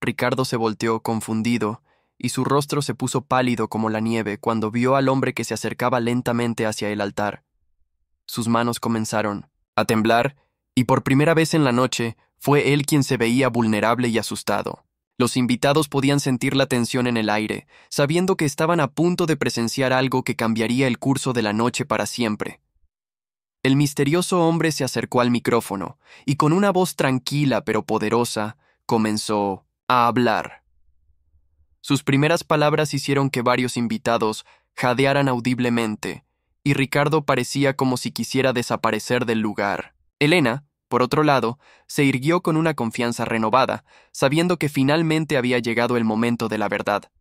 [SPEAKER 2] Ricardo se volteó confundido y su rostro se puso pálido como la nieve cuando vio al hombre que se acercaba lentamente hacia el altar. Sus manos comenzaron a temblar y por primera vez en la noche fue él quien se veía vulnerable y asustado. Los invitados podían sentir la tensión en el aire, sabiendo que estaban a punto de presenciar algo que cambiaría el curso de la noche para siempre. El misterioso hombre se acercó al micrófono y con una voz tranquila pero poderosa comenzó a hablar. Sus primeras palabras hicieron que varios invitados jadearan audiblemente, y Ricardo parecía como si quisiera desaparecer del lugar. Elena, por otro lado, se irguió con una confianza renovada, sabiendo que finalmente había llegado el momento de la verdad.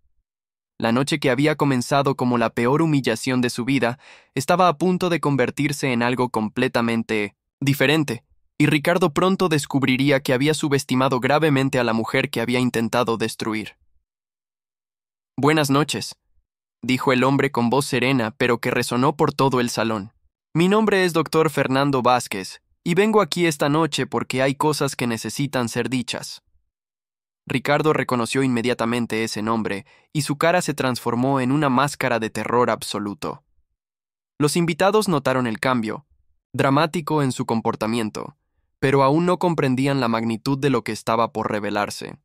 [SPEAKER 2] La noche que había comenzado como la peor humillación de su vida estaba a punto de convertirse en algo completamente diferente, y Ricardo pronto descubriría que había subestimado gravemente a la mujer que había intentado destruir. «Buenas noches», dijo el hombre con voz serena, pero que resonó por todo el salón. «Mi nombre es Dr. Fernando Vázquez, y vengo aquí esta noche porque hay cosas que necesitan ser dichas». Ricardo reconoció inmediatamente ese nombre, y su cara se transformó en una máscara de terror absoluto. Los invitados notaron el cambio, dramático en su comportamiento, pero aún no comprendían la magnitud de lo que estaba por revelarse.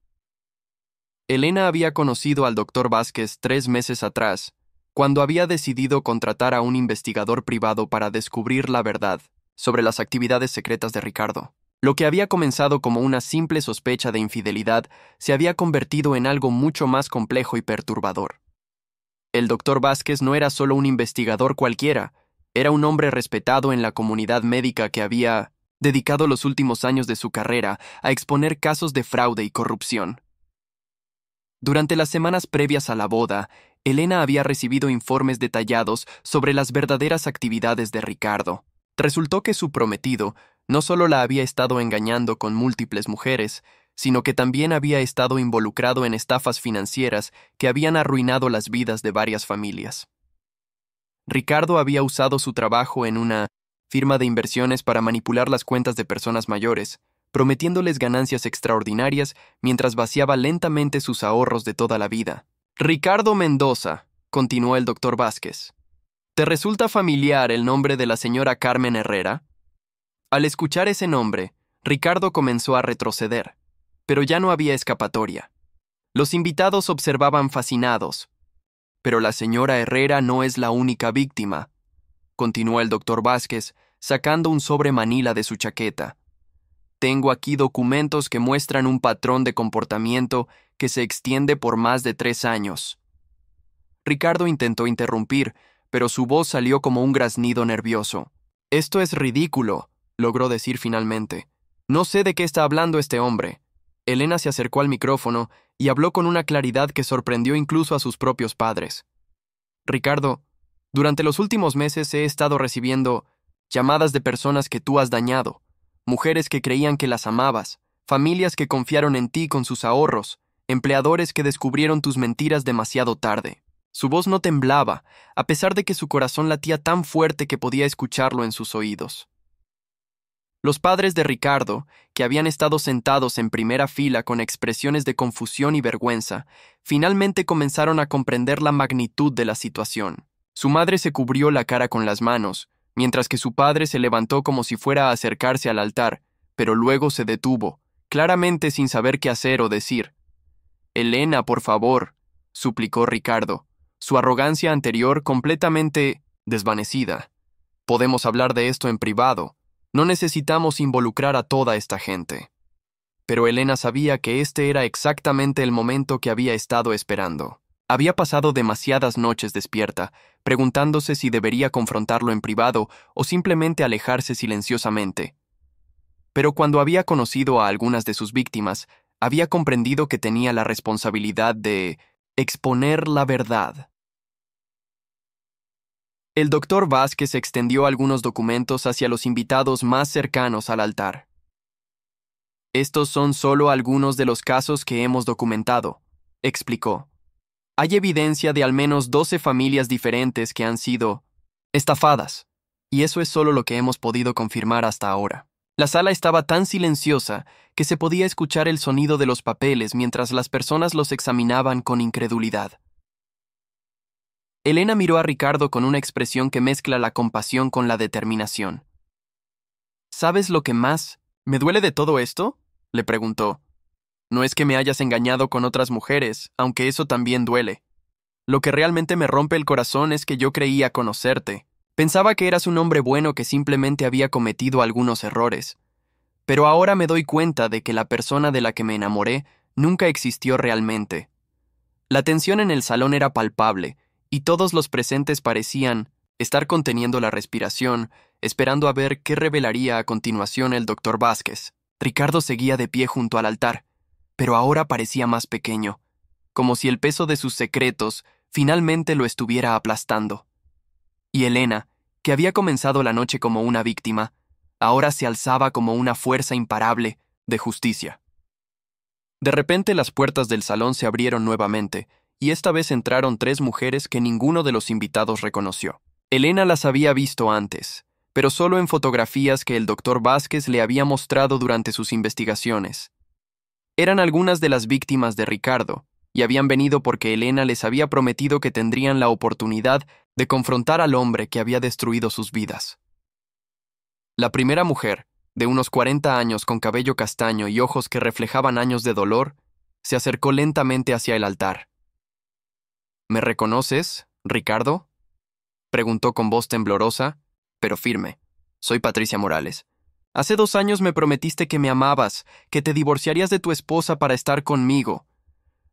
[SPEAKER 2] Elena había conocido al Dr. Vázquez 3 meses atrás, cuando había decidido contratar a un investigador privado para descubrir la verdad sobre las actividades secretas de Ricardo. Lo que había comenzado como una simple sospecha de infidelidad se había convertido en algo mucho más complejo y perturbador. El Dr. Vázquez no era solo un investigador cualquiera, era un hombre respetado en la comunidad médica que había dedicado los últimos años de su carrera a exponer casos de fraude y corrupción. Durante las semanas previas a la boda, Elena había recibido informes detallados sobre las verdaderas actividades de Ricardo. Resultó que su prometido no solo la había estado engañando con múltiples mujeres, sino que también había estado involucrado en estafas financieras que habían arruinado las vidas de varias familias. Ricardo había usado su trabajo en una firma de inversiones para manipular las cuentas de personas mayores, prometiéndoles ganancias extraordinarias mientras vaciaba lentamente sus ahorros de toda la vida. «Ricardo Mendoza», continuó el Dr. Vázquez. «¿Te resulta familiar el nombre de la señora Carmen Herrera?» Al escuchar ese nombre, Ricardo comenzó a retroceder, pero ya no había escapatoria. Los invitados observaban fascinados. «Pero la señora Herrera no es la única víctima», continuó el Dr. Vázquez, sacando un sobre manila de su chaqueta. «Tengo aquí documentos que muestran un patrón de comportamiento que se extiende por más de 3 años». Ricardo intentó interrumpir, pero su voz salió como un graznido nervioso. «Esto es ridículo», logró decir finalmente. «No sé de qué está hablando este hombre». Elena se acercó al micrófono y habló con una claridad que sorprendió incluso a sus propios padres. «Ricardo, durante los últimos meses he estado recibiendo llamadas de personas que tú has dañado, mujeres que creían que las amabas, familias que confiaron en ti con sus ahorros, empleadores que descubrieron tus mentiras demasiado tarde». Su voz no temblaba, a pesar de que su corazón latía tan fuerte que podía escucharlo en sus oídos. Los padres de Ricardo, que habían estado sentados en primera fila con expresiones de confusión y vergüenza, finalmente comenzaron a comprender la magnitud de la situación. Su madre se cubrió la cara con las manos, mientras que su padre se levantó como si fuera a acercarse al altar, pero luego se detuvo, claramente sin saber qué hacer o decir. «Elena, por favor», suplicó Ricardo, su arrogancia anterior completamente desvanecida. «Podemos hablar de esto en privado. No necesitamos involucrar a toda esta gente». Pero Elena sabía que este era exactamente el momento que había estado esperando. Había pasado demasiadas noches despierta, preguntándose si debería confrontarlo en privado o simplemente alejarse silenciosamente. Pero cuando había conocido a algunas de sus víctimas, había comprendido que tenía la responsabilidad de exponer la verdad. El doctor Vázquez extendió algunos documentos hacia los invitados más cercanos al altar. Estos son solo algunos de los casos que hemos documentado, explicó. Hay evidencia de al menos 12 familias diferentes que han sido estafadas, y eso es solo lo que hemos podido confirmar hasta ahora. La sala estaba tan silenciosa que se podía escuchar el sonido de los papeles mientras las personas los examinaban con incredulidad. Elena miró a Ricardo con una expresión que mezcla la compasión con la determinación. ¿Sabes lo que más me duele de todo esto?, le preguntó. No es que me hayas engañado con otras mujeres, aunque eso también duele. Lo que realmente me rompe el corazón es que yo creía conocerte. Pensaba que eras un hombre bueno que simplemente había cometido algunos errores. Pero ahora me doy cuenta de que la persona de la que me enamoré nunca existió realmente. La tensión en el salón era palpable, y todos los presentes parecían estar conteniendo la respiración, esperando a ver qué revelaría a continuación el doctor Vázquez. Ricardo seguía de pie junto al altar, pero ahora parecía más pequeño, como si el peso de sus secretos finalmente lo estuviera aplastando. Y Elena, que había comenzado la noche como una víctima, ahora se alzaba como una fuerza imparable de justicia. De repente las puertas del salón se abrieron nuevamente, y esta vez entraron 3 mujeres que ninguno de los invitados reconoció. Elena las había visto antes, pero solo en fotografías que el doctor Vázquez le había mostrado durante sus investigaciones. Eran algunas de las víctimas de Ricardo, y habían venido porque Elena les había prometido que tendrían la oportunidad de confrontar al hombre que había destruido sus vidas. La primera mujer, de unos 40 años con cabello castaño y ojos que reflejaban años de dolor, se acercó lentamente hacia el altar. ¿Me reconoces, Ricardo?, preguntó con voz temblorosa, pero firme. Soy Patricia Morales. Hace 2 años me prometiste que me amabas, que te divorciarías de tu esposa para estar conmigo.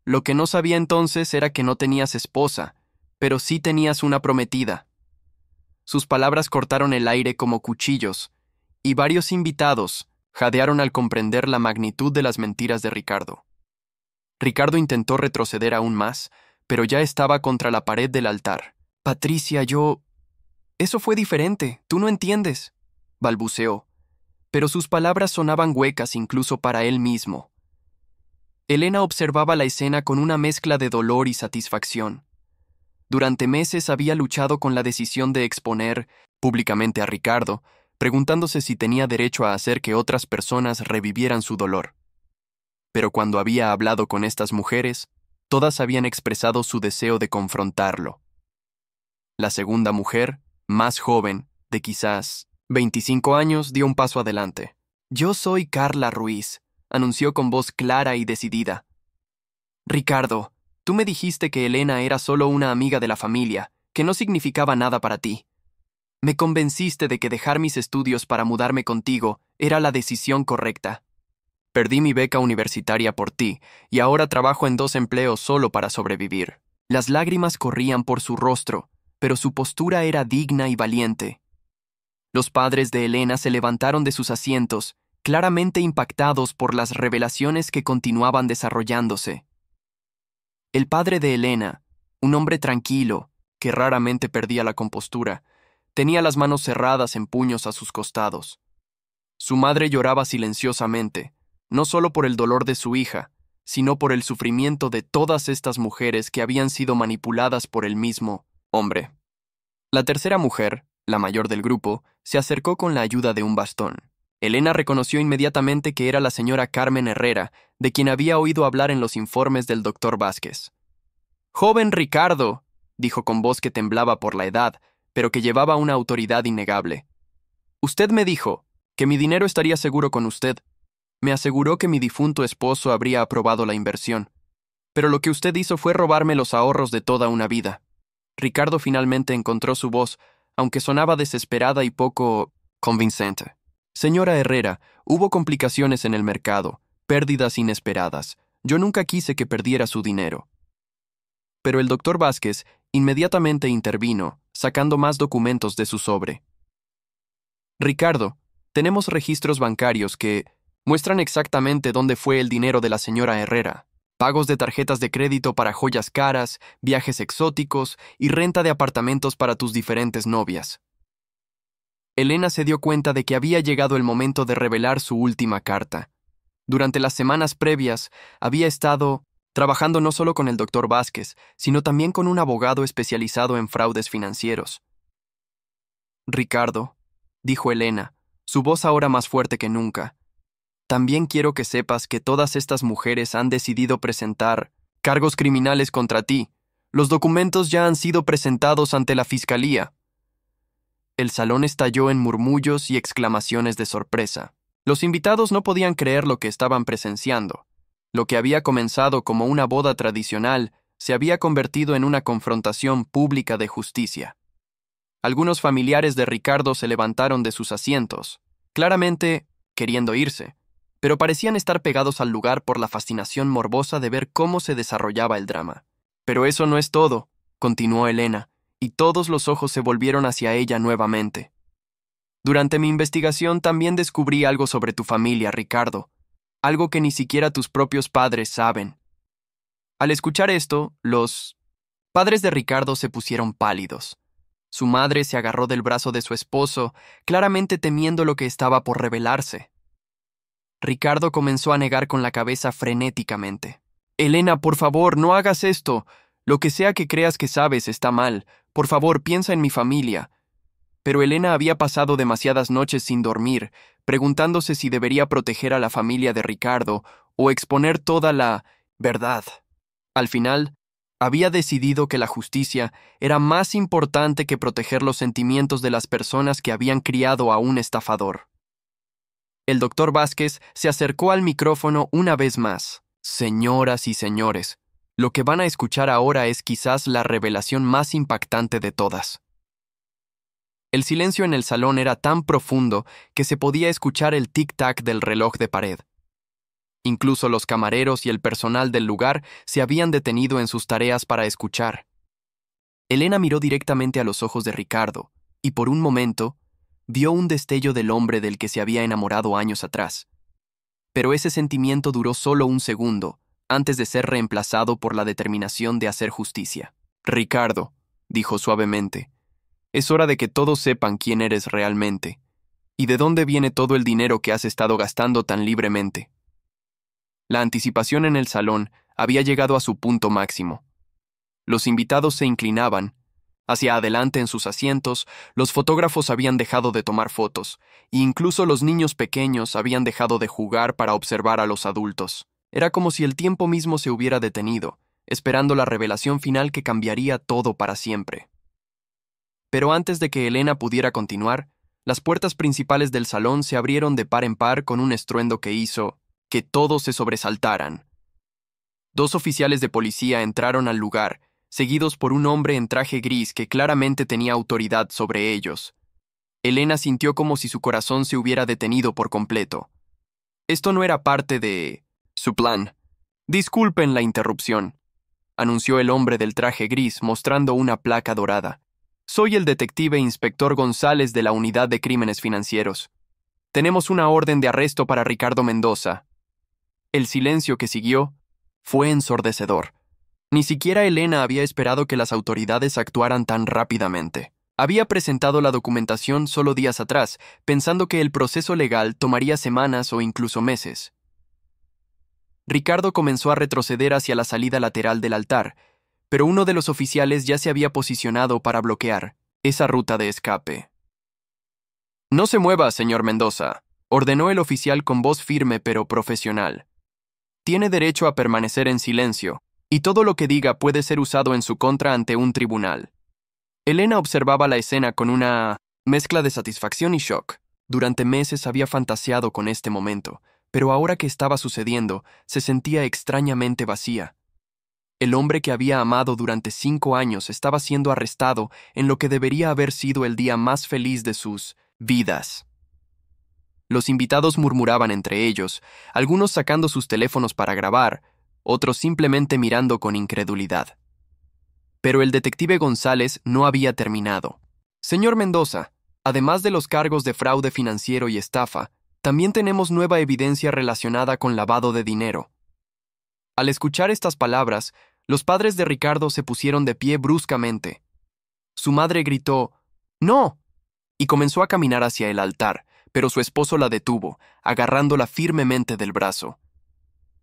[SPEAKER 2] Lo que no sabía entonces era que no tenías esposa, pero sí tenías una prometida. Sus palabras cortaron el aire como cuchillos, y varios invitados jadearon al comprender la magnitud de las mentiras de Ricardo. Ricardo intentó retroceder aún más, pero ya estaba contra la pared del altar. Patricia, Eso fue diferente, tú no entiendes, balbuceó, pero sus palabras sonaban huecas incluso para él mismo. Elena observaba la escena con una mezcla de dolor y satisfacción. Durante meses había luchado con la decisión de exponer públicamente a Ricardo, preguntándose si tenía derecho a hacer que otras personas revivieran su dolor. Pero cuando había hablado con estas mujeres, todas habían expresado su deseo de confrontarlo. La segunda mujer, más joven, de quizás 25 años, dio un paso adelante. Yo soy Carla Ruiz, anunció con voz clara y decidida. Ricardo, tú me dijiste que Elena era solo una amiga de la familia, que no significaba nada para ti. Me convenciste de que dejar mis estudios para mudarme contigo era la decisión correcta. Perdí mi beca universitaria por ti, y ahora trabajo en 2 empleos solo para sobrevivir. Las lágrimas corrían por su rostro, pero su postura era digna y valiente. Los padres de Elena se levantaron de sus asientos, claramente impactados por las revelaciones que continuaban desarrollándose. El padre de Elena, un hombre tranquilo, que raramente perdía la compostura, tenía las manos cerradas en puños a sus costados. Su madre lloraba silenciosamente, no solo por el dolor de su hija, sino por el sufrimiento de todas estas mujeres que habían sido manipuladas por el mismo hombre. La tercera mujer, la mayor del grupo, se acercó con la ayuda de un bastón. Elena reconoció inmediatamente que era la señora Carmen Herrera, de quien había oído hablar en los informes del doctor Vázquez. «Joven Ricardo», dijo con voz que temblaba por la edad, pero que llevaba una autoridad innegable. «Usted me dijo que mi dinero estaría seguro con usted. Me aseguró que mi difunto esposo habría aprobado la inversión. Pero lo que usted hizo fue robarme los ahorros de toda una vida». Ricardo finalmente encontró su voz, aunque sonaba desesperada y poco convincente. «Señora Herrera, hubo complicaciones en el mercado, pérdidas inesperadas. Yo nunca quise que perdiera su dinero». pero el doctor Vázquez inmediatamente intervino, sacando más documentos de su sobre. Ricardo, tenemos registros bancarios que muestran exactamente dónde fue el dinero de la señora Herrera. Pagos de tarjetas de crédito para joyas caras, viajes exóticos y renta de apartamentos para tus diferentes novias. Elena se dio cuenta de que había llegado el momento de revelar su última carta. Durante las semanas previas, había estado trabajando no solo con el doctor Vázquez, sino también con un abogado especializado en fraudes financieros. Ricardo, dijo Elena, su voz ahora más fuerte que nunca, también quiero que sepas que todas estas mujeres han decidido presentar cargos criminales contra ti. Los documentos ya han sido presentados ante la fiscalía. El salón estalló en murmullos y exclamaciones de sorpresa. Los invitados no podían creer lo que estaban presenciando. Lo que había comenzado como una boda tradicional se había convertido en una confrontación pública de justicia. Algunos familiares de Ricardo se levantaron de sus asientos, claramente queriendo irse, pero parecían estar pegados al lugar por la fascinación morbosa de ver cómo se desarrollaba el drama. Pero eso no es todo, continuó Elena, y todos los ojos se volvieron hacia ella nuevamente. Durante mi investigación también descubrí algo sobre tu familia, Ricardo, algo que ni siquiera tus propios padres saben. Al escuchar esto, los padres de Ricardo se pusieron pálidos. Su madre se agarró del brazo de su esposo, claramente temiendo lo que estaba por revelarse. Ricardo comenzó a negar con la cabeza frenéticamente. Elena, por favor, no hagas esto. Lo que sea que creas que sabes está mal. Por favor, piensa en mi familia. Pero Elena había pasado demasiadas noches sin dormir, preguntándose si debería proteger a la familia de Ricardo o exponer toda la verdad. Al final, había decidido que la justicia era más importante que proteger los sentimientos de las personas que habían criado a un estafador. El doctor Vázquez se acercó al micrófono una vez más. Señoras y señores, lo que van a escuchar ahora es quizás la revelación más impactante de todas. El silencio en el salón era tan profundo que se podía escuchar el tic-tac del reloj de pared. Incluso los camareros y el personal del lugar se habían detenido en sus tareas para escuchar. Elena miró directamente a los ojos de Ricardo, y por un momento vio un destello del hombre del que se había enamorado años atrás. Pero ese sentimiento duró solo un segundo, antes de ser reemplazado por la determinación de hacer justicia. Ricardo, dijo suavemente, es hora de que todos sepan quién eres realmente, y de dónde viene todo el dinero que has estado gastando tan libremente. La anticipación en el salón había llegado a su punto máximo. Los invitados se inclinaban hacia adelante en sus asientos, los fotógrafos habían dejado de tomar fotos, e incluso los niños pequeños habían dejado de jugar para observar a los adultos. Era como si el tiempo mismo se hubiera detenido, esperando la revelación final que cambiaría todo para siempre. Pero antes de que Elena pudiera continuar, las puertas principales del salón se abrieron de par en par con un estruendo que hizo que todos se sobresaltaran. 2 oficiales de policía entraron al lugar, seguidos por un hombre en traje gris que claramente tenía autoridad sobre ellos. Elena sintió como si su corazón se hubiera detenido por completo. Esto no era parte de su plan. Disculpen la interrupción, anunció el hombre del traje gris mostrando una placa dorada. Soy el detective inspector González de la Unidad de Crímenes Financieros. Tenemos una orden de arresto para Ricardo Mendoza. El silencio que siguió fue ensordecedor. Ni siquiera Elena había esperado que las autoridades actuaran tan rápidamente. Había presentado la documentación solo días atrás, pensando que el proceso legal tomaría semanas o incluso meses. Ricardo comenzó a retroceder hacia la salida lateral del altar, pero uno de los oficiales ya se había posicionado para bloquear esa ruta de escape. «No se mueva, señor Mendoza», ordenó el oficial con voz firme pero profesional. «Tiene derecho a permanecer en silencio, y todo lo que diga puede ser usado en su contra ante un tribunal». Elena observaba la escena con una mezcla de satisfacción y shock. Durante meses había fantaseado con este momento, pero ahora que estaba sucediendo, se sentía extrañamente vacía. El hombre que había amado durante 5 años estaba siendo arrestado en lo que debería haber sido el día más feliz de sus vidas. Los invitados murmuraban entre ellos, algunos sacando sus teléfonos para grabar, otros simplemente mirando con incredulidad. Pero el detective González no había terminado. Señor Mendoza, además de los cargos de fraude financiero y estafa, también tenemos nueva evidencia relacionada con lavado de dinero. Al escuchar estas palabras, los padres de Ricardo se pusieron de pie bruscamente. Su madre gritó, «¡No!», y comenzó a caminar hacia el altar, pero su esposo la detuvo, agarrándola firmemente del brazo.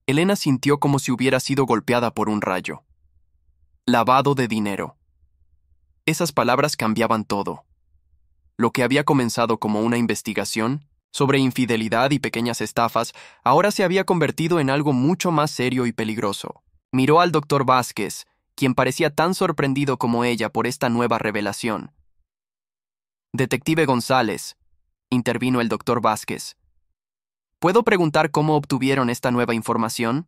[SPEAKER 2] Elena sintió como si hubiera sido golpeada por un rayo. Lavado de dinero. Esas palabras cambiaban todo. Lo que había comenzado como una investigación sobre infidelidad y pequeñas estafas, ahora se había convertido en algo mucho más serio y peligroso. Miró al doctor Vázquez, quien parecía tan sorprendido como ella por esta nueva revelación. «Detective González», intervino el doctor Vázquez. «¿Puedo preguntar cómo obtuvieron esta nueva información?».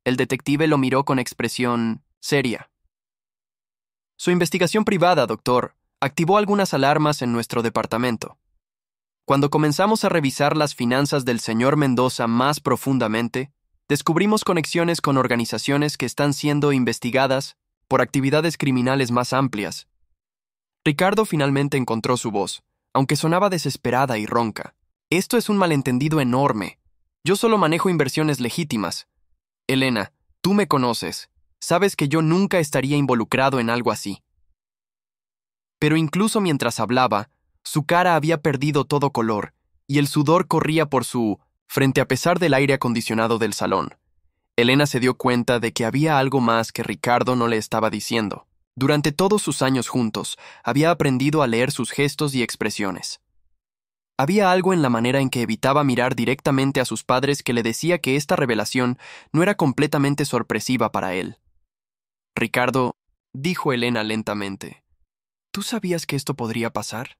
[SPEAKER 2] El detective lo miró con expresión seria. «Su investigación privada, doctor, activó algunas alarmas en nuestro departamento. Cuando comenzamos a revisar las finanzas del señor Mendoza más profundamente, descubrimos conexiones con organizaciones que están siendo investigadas por actividades criminales más amplias». Ricardo finalmente encontró su voz, aunque sonaba desesperada y ronca. «Esto es un malentendido enorme. Yo solo manejo inversiones legítimas. Elena, tú me conoces. Sabes que yo nunca estaría involucrado en algo así». Pero incluso mientras hablaba, su cara había perdido todo color, y el sudor corría por su frente a pesar del aire acondicionado del salón. Elena se dio cuenta de que había algo más que Ricardo no le estaba diciendo. Durante todos sus años juntos, había aprendido a leer sus gestos y expresiones. Había algo en la manera en que evitaba mirar directamente a sus padres que le decía que esta revelación no era completamente sorpresiva para él. «Ricardo», dijo Elena lentamente, «¿tú sabías que esto podría pasar?».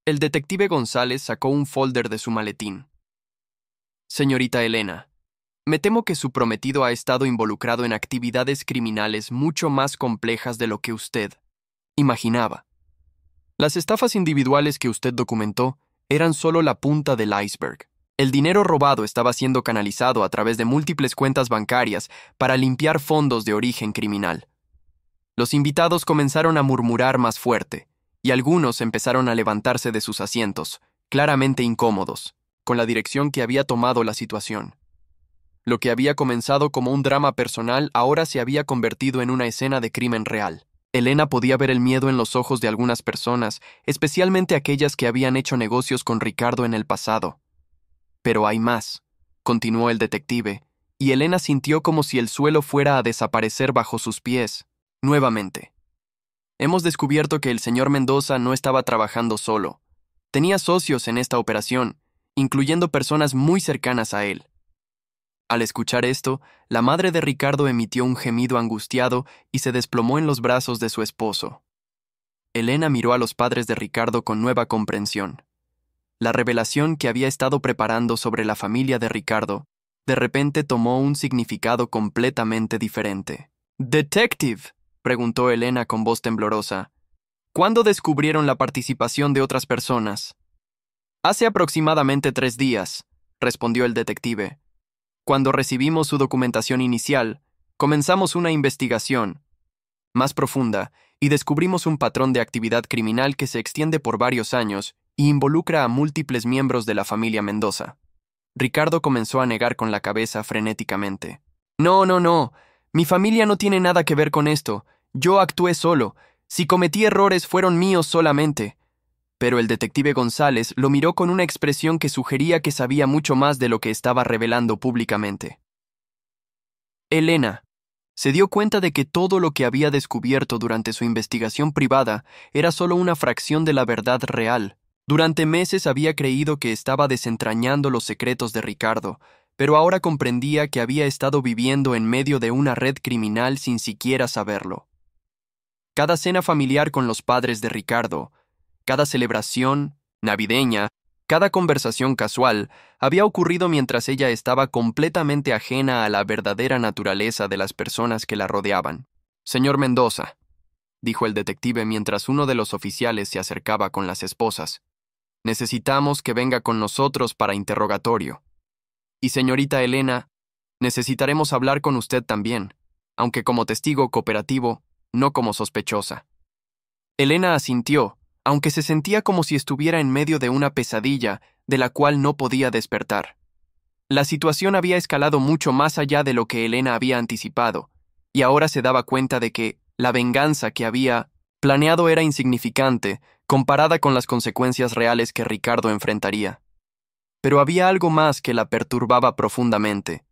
[SPEAKER 2] El detective González sacó un folder de su maletín. «Señorita Elena, me temo que su prometido ha estado involucrado en actividades criminales mucho más complejas de lo que usted imaginaba. Las estafas individuales que usted documentó eran solo la punta del iceberg. El dinero robado estaba siendo canalizado a través de múltiples cuentas bancarias para limpiar fondos de origen criminal». Los invitados comenzaron a murmurar más fuerte, y algunos empezaron a levantarse de sus asientos, claramente incómodos, con la dirección que había tomado la situación. Lo que había comenzado como un drama personal ahora se había convertido en una escena de crimen real. Elena podía ver el miedo en los ojos de algunas personas, especialmente aquellas que habían hecho negocios con Ricardo en el pasado. «Pero hay más», continuó el detective, y Elena sintió como si el suelo fuera a desaparecer bajo sus pies. Nuevamente. «Hemos descubierto que el señor Mendoza no estaba trabajando solo. Tenía socios en esta operación, incluyendo personas muy cercanas a él». Al escuchar esto, la madre de Ricardo emitió un gemido angustiado y se desplomó en los brazos de su esposo. Elena miró a los padres de Ricardo con nueva comprensión. La revelación que había estado preparando sobre la familia de Ricardo, de repente tomó un significado completamente diferente. «Detective», preguntó Elena con voz temblorosa, «¿cuándo descubrieron la participación de otras personas?». «Hace aproximadamente 3 días», respondió el detective. «Cuando recibimos su documentación inicial, comenzamos una investigación más profunda y descubrimos un patrón de actividad criminal que se extiende por varios años y involucra a múltiples miembros de la familia Mendoza». Ricardo comenzó a negar con la cabeza frenéticamente. «No, no, no. Mi familia no tiene nada que ver con esto. Yo actué solo. Si cometí errores fueron míos solamente». Pero el detective González lo miró con una expresión que sugería que sabía mucho más de lo que estaba revelando públicamente. Elena se dio cuenta de que todo lo que había descubierto durante su investigación privada era solo una fracción de la verdad real. Durante meses había creído que estaba desentrañando los secretos de Ricardo, pero ahora comprendía que había estado viviendo en medio de una red criminal sin siquiera saberlo. Cada cena familiar con los padres de Ricardo, cada celebración navideña, cada conversación casual, había ocurrido mientras ella estaba completamente ajena a la verdadera naturaleza de las personas que la rodeaban. «Señor Mendoza», dijo el detective mientras uno de los oficiales se acercaba con las esposas, «necesitamos que venga con nosotros para interrogatorio. Y señorita Elena, necesitaremos hablar con usted también, aunque como testigo cooperativo, no como sospechosa. Elena asintió, aunque se sentía como si estuviera en medio de una pesadilla de la cual no podía despertar. La situación había escalado mucho más allá de lo que Elena había anticipado, y ahora se daba cuenta de que la venganza que había planeado era insignificante comparada con las consecuencias reales que Ricardo enfrentaría. Pero había algo más que la perturbaba profundamente.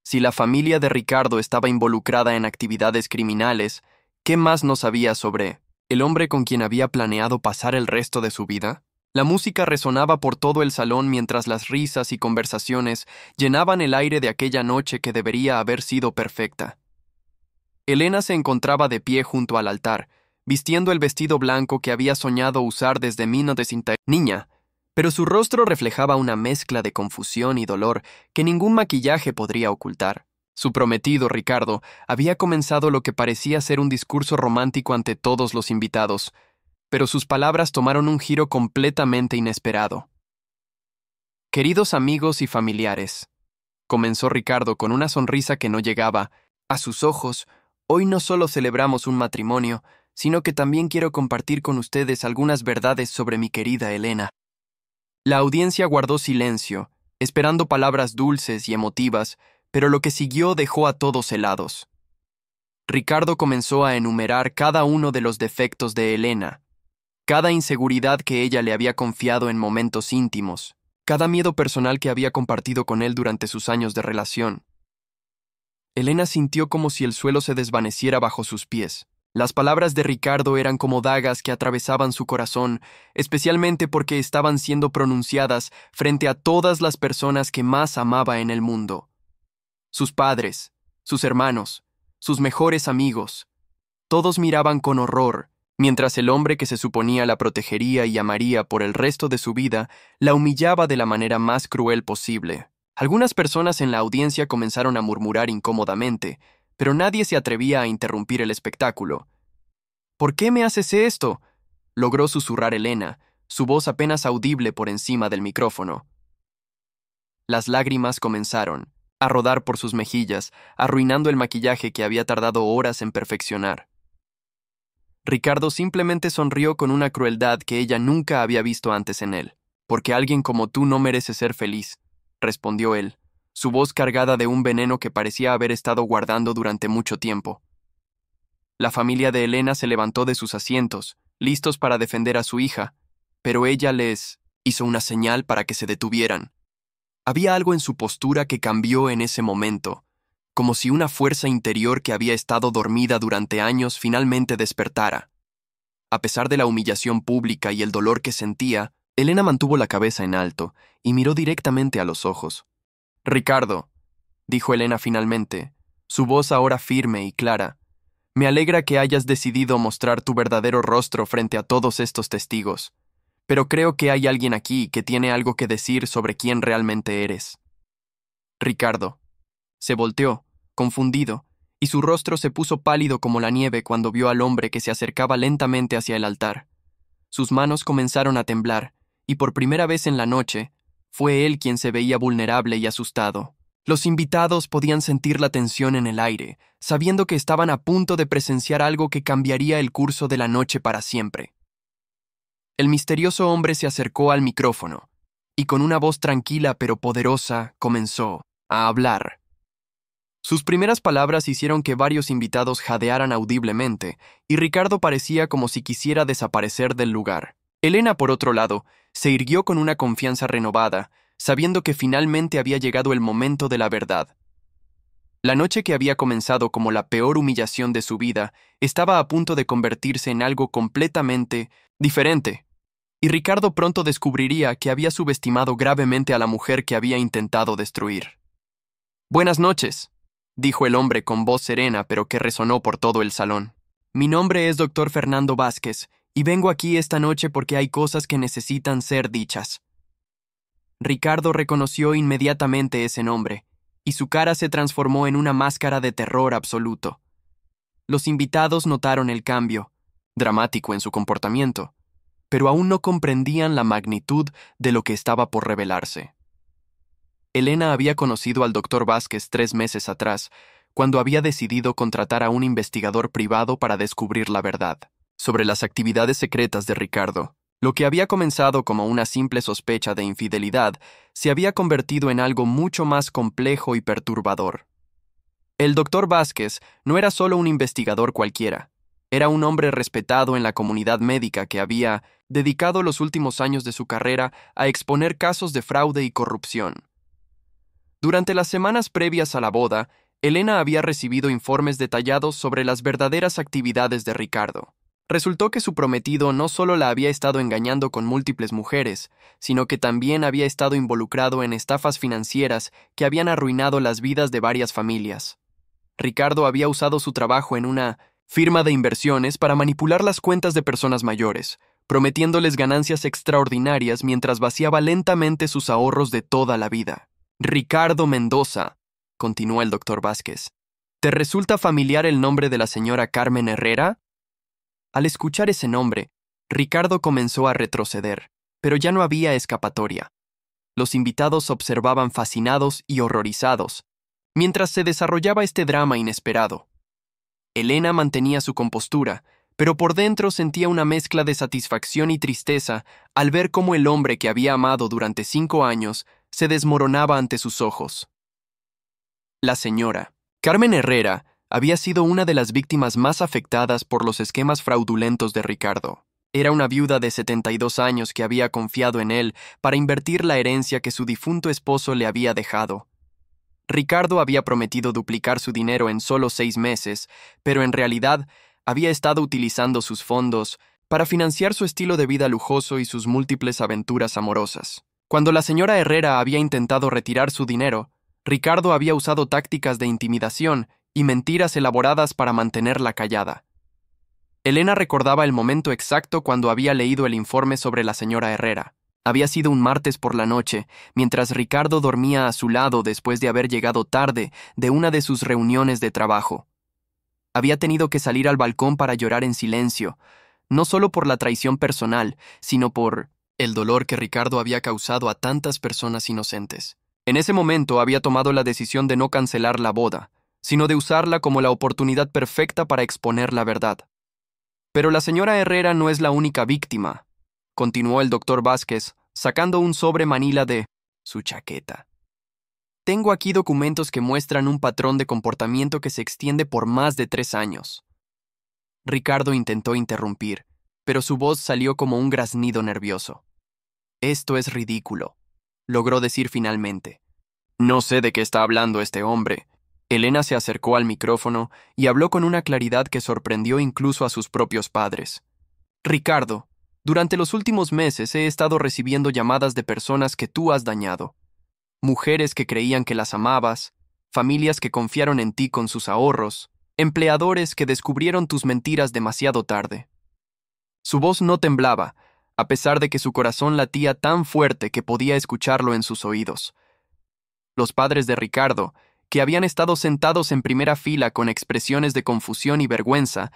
[SPEAKER 2] Si la familia de Ricardo estaba involucrada en actividades criminales, ¿qué más no sabía sobre el hombre con quien había planeado pasar el resto de su vida? La música resonaba por todo el salón mientras las risas y conversaciones llenaban el aire de aquella noche que debería haber sido perfecta. Elena se encontraba de pie junto al altar, vistiendo el vestido blanco que había soñado usar desde niña, pero su rostro reflejaba una mezcla de confusión y dolor que ningún maquillaje podría ocultar. Su prometido, Ricardo, había comenzado lo que parecía ser un discurso romántico ante todos los invitados, pero sus palabras tomaron un giro completamente inesperado. «Queridos amigos y familiares», comenzó Ricardo con una sonrisa que no llegaba a sus ojos, «hoy no solo celebramos un matrimonio, sino que también quiero compartir con ustedes algunas verdades sobre mi querida Elena». La audiencia guardó silencio, esperando palabras dulces y emotivas, pero lo que siguió dejó a todos helados. Ricardo comenzó a enumerar cada uno de los defectos de Elena, cada inseguridad que ella le había confiado en momentos íntimos, cada miedo personal que había compartido con él durante sus años de relación. Elena sintió como si el suelo se desvaneciera bajo sus pies. Las palabras de Ricardo eran como dagas que atravesaban su corazón, especialmente porque estaban siendo pronunciadas frente a todas las personas que más amaba en el mundo. Sus padres, sus hermanos, sus mejores amigos. Todos miraban con horror, mientras el hombre que se suponía la protegería y amaría por el resto de su vida la humillaba de la manera más cruel posible. Algunas personas en la audiencia comenzaron a murmurar incómodamente, pero nadie se atrevía a interrumpir el espectáculo. «¿Por qué me haces esto?», logró susurrar Elena, su voz apenas audible por encima del micrófono. Las lágrimas comenzaron a rodar por sus mejillas, arruinando el maquillaje que había tardado horas en perfeccionar. Ricardo simplemente sonrió con una crueldad que ella nunca había visto antes en él. «Porque alguien como tú no merece ser feliz», respondió él, su voz cargada de un veneno que parecía haber estado guardando durante mucho tiempo. La familia de Elena se levantó de sus asientos, listos para defender a su hija, pero ella les hizo una señal para que se detuvieran. Había algo en su postura que cambió en ese momento, como si una fuerza interior que había estado dormida durante años finalmente despertara. A pesar de la humillación pública y el dolor que sentía, Elena mantuvo la cabeza en alto y miró directamente a los ojos. «Ricardo», dijo Elena finalmente, su voz ahora firme y clara, «me alegra que hayas decidido mostrar tu verdadero rostro frente a todos estos testigos, pero creo que hay alguien aquí que tiene algo que decir sobre quién realmente eres». Ricardo se volteó, confundido, y su rostro se puso pálido como la nieve cuando vio al hombre que se acercaba lentamente hacia el altar. Sus manos comenzaron a temblar, y por primera vez en la noche, fue él quien se veía vulnerable y asustado. Los invitados podían sentir la tensión en el aire, sabiendo que estaban a punto de presenciar algo que cambiaría el curso de la noche para siempre. El misterioso hombre se acercó al micrófono, y con una voz tranquila pero poderosa comenzó a hablar. Sus primeras palabras hicieron que varios invitados jadearan audiblemente, y Ricardo parecía como si quisiera desaparecer del lugar. Elena, por otro lado, se irguió con una confianza renovada, sabiendo que finalmente había llegado el momento de la verdad. La noche que había comenzado como la peor humillación de su vida estaba a punto de convertirse en algo completamente diferente, y Ricardo pronto descubriría que había subestimado gravemente a la mujer que había intentado destruir. «Buenas noches», dijo el hombre con voz serena pero que resonó por todo el salón. «Mi nombre es Dr. Fernando Vázquez, y vengo aquí esta noche porque hay cosas que necesitan ser dichas». Ricardo reconoció inmediatamente ese nombre, y su cara se transformó en una máscara de terror absoluto. Los invitados notaron el cambio, dramático en su comportamiento, pero aún no comprendían la magnitud de lo que estaba por revelarse. Elena había conocido al Dr. Vázquez 3 meses atrás, cuando había decidido contratar a un investigador privado para descubrir la verdad sobre las actividades secretas de Ricardo. Lo que había comenzado como una simple sospecha de infidelidad se había convertido en algo mucho más complejo y perturbador. El doctor Vázquez no era solo un investigador cualquiera. Era un hombre respetado en la comunidad médica que había dedicado los últimos años de su carrera a exponer casos de fraude y corrupción. Durante las semanas previas a la boda, Elena había recibido informes detallados sobre las verdaderas actividades de Ricardo. Resultó que su prometido no solo la había estado engañando con múltiples mujeres, sino que también había estado involucrado en estafas financieras que habían arruinado las vidas de varias familias. Ricardo había usado su trabajo en una firma de inversiones para manipular las cuentas de personas mayores, prometiéndoles ganancias extraordinarias mientras vaciaba lentamente sus ahorros de toda la vida. Ricardo Mendoza, continuó el doctor Vázquez. ¿Te resulta familiar el nombre de la señora Carmen Herrera? Al escuchar ese nombre, Ricardo comenzó a retroceder, pero ya no había escapatoria. Los invitados observaban fascinados y horrorizados, mientras se desarrollaba este drama inesperado. Elena mantenía su compostura, pero por dentro sentía una mezcla de satisfacción y tristeza al ver cómo el hombre que había amado durante 5 años se desmoronaba ante sus ojos. La señora Carmen Herrera había sido una de las víctimas más afectadas por los esquemas fraudulentos de Ricardo. Era una viuda de 72 años que había confiado en él para invertir la herencia que su difunto esposo le había dejado. Ricardo había prometido duplicar su dinero en solo 6 meses, pero en realidad había estado utilizando sus fondos para financiar su estilo de vida lujoso y sus múltiples aventuras amorosas. Cuando la señora Herrera había intentado retirar su dinero, Ricardo había usado tácticas de intimidación y mentiras elaboradas para mantenerla callada. Elena recordaba el momento exacto cuando había leído el informe sobre la señora Herrera. Había sido un martes por la noche, mientras Ricardo dormía a su lado después de haber llegado tarde de una de sus reuniones de trabajo. Había tenido que salir al balcón para llorar en silencio, no solo por la traición personal, sino por el dolor que Ricardo había causado a tantas personas inocentes. En ese momento había tomado la decisión de no cancelar la boda, sino de usarla como la oportunidad perfecta para exponer la verdad. Pero la señora Herrera no es la única víctima, continuó el doctor Vázquez, sacando un sobre manila de su chaqueta. Tengo aquí documentos que muestran un patrón de comportamiento que se extiende por más de 3 años. Ricardo intentó interrumpir, pero su voz salió como un graznido nervioso. Esto es ridículo, logró decir finalmente. No sé de qué está hablando este hombre. Elena se acercó al micrófono y habló con una claridad que sorprendió incluso a sus propios padres. Ricardo, durante los últimos meses he estado recibiendo llamadas de personas que tú has dañado. Mujeres que creían que las amabas, familias que confiaron en ti con sus ahorros, empleadores que descubrieron tus mentiras demasiado tarde. Su voz no temblaba, a pesar de que su corazón latía tan fuerte que podía escucharlo en sus oídos. Los padres de Ricardo, que habían estado sentados en primera fila con expresiones de confusión y vergüenza,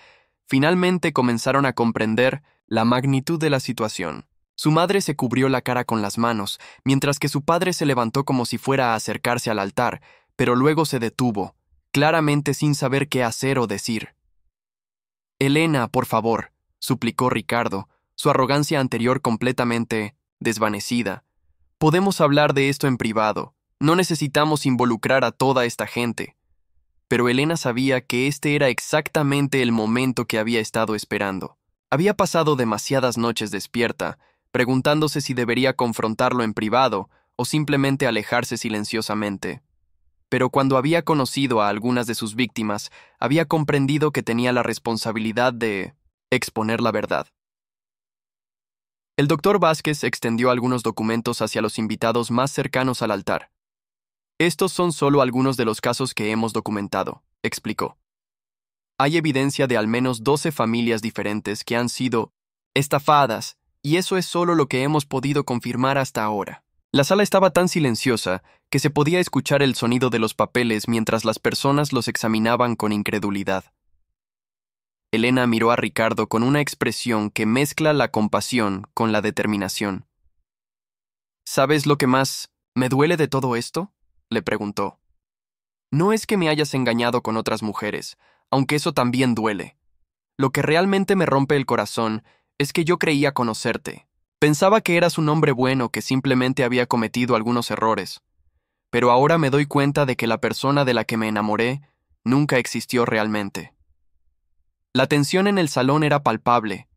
[SPEAKER 2] finalmente comenzaron a comprender la magnitud de la situación. Su madre se cubrió la cara con las manos, mientras que su padre se levantó como si fuera a acercarse al altar, pero luego se detuvo, claramente sin saber qué hacer o decir. Elena, por favor, suplicó Ricardo, su arrogancia anterior completamente desvanecida. Podemos hablar de esto en privado. No necesitamos involucrar a toda esta gente. Pero Elena sabía que este era exactamente el momento que había estado esperando. Había pasado demasiadas noches despierta, preguntándose si debería confrontarlo en privado o simplemente alejarse silenciosamente. Pero cuando había conocido a algunas de sus víctimas, había comprendido que tenía la responsabilidad de exponer la verdad. El doctor Vázquez extendió algunos documentos hacia los invitados más cercanos al altar. Estos son solo algunos de los casos que hemos documentado, explicó. Hay evidencia de al menos 12 familias diferentes que han sido estafadas, y eso es solo lo que hemos podido confirmar hasta ahora. La sala estaba tan silenciosa que se podía escuchar el sonido de los papeles mientras las personas los examinaban con incredulidad. Elena miró a Ricardo con una expresión que mezcla la compasión con la determinación. ¿Sabes lo que más me duele de todo esto?, le preguntó. No es que me hayas engañado con otras mujeres, aunque eso también duele. Lo que realmente me rompe el corazón es que yo creía conocerte. Pensaba que eras un hombre bueno que simplemente había cometido algunos errores. Pero ahora me doy cuenta de que la persona de la que me enamoré nunca existió realmente. La tensión en el salón era palpable,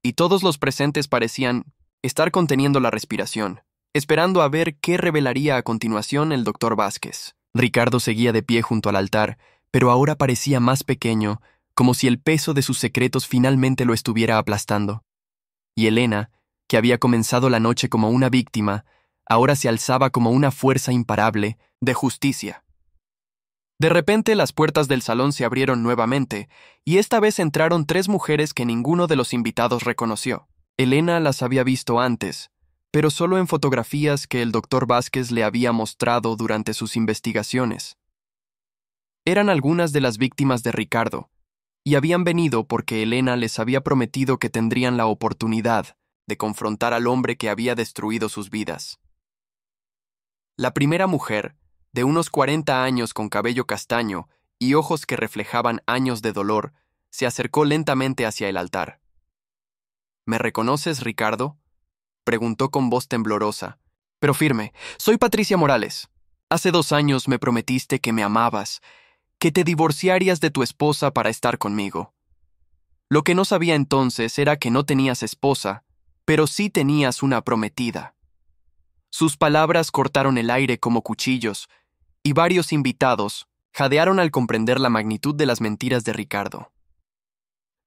[SPEAKER 2] y todos los presentes parecían estar conteniendo la respiración, esperando a ver qué revelaría a continuación el doctor Vázquez. Ricardo seguía de pie junto al altar, pero ahora parecía más pequeño, como si el peso de sus secretos finalmente lo estuviera aplastando. Y Elena, que había comenzado la noche como una víctima, ahora se alzaba como una fuerza imparable de justicia. De repente las puertas del salón se abrieron nuevamente, y esta vez entraron 3 mujeres que ninguno de los invitados reconoció. Elena las había visto antes, pero solo en fotografías que el doctor Vázquez le había mostrado durante sus investigaciones. Eran algunas de las víctimas de Ricardo, y habían venido porque Elena les había prometido que tendrían la oportunidad de confrontar al hombre que había destruido sus vidas. La primera mujer, de unos 40 años con cabello castaño y ojos que reflejaban años de dolor, se acercó lentamente hacia el altar. ¿Me reconoces, Ricardo?, preguntó con voz temblorosa, pero firme. Soy Patricia Morales. Hace 2 años me prometiste que me amabas, que te divorciarías de tu esposa para estar conmigo. Lo que no sabía entonces era que no tenías esposa, pero sí tenías una prometida. Sus palabras cortaron el aire como cuchillos, y varios invitados jadearon al comprender la magnitud de las mentiras de Ricardo.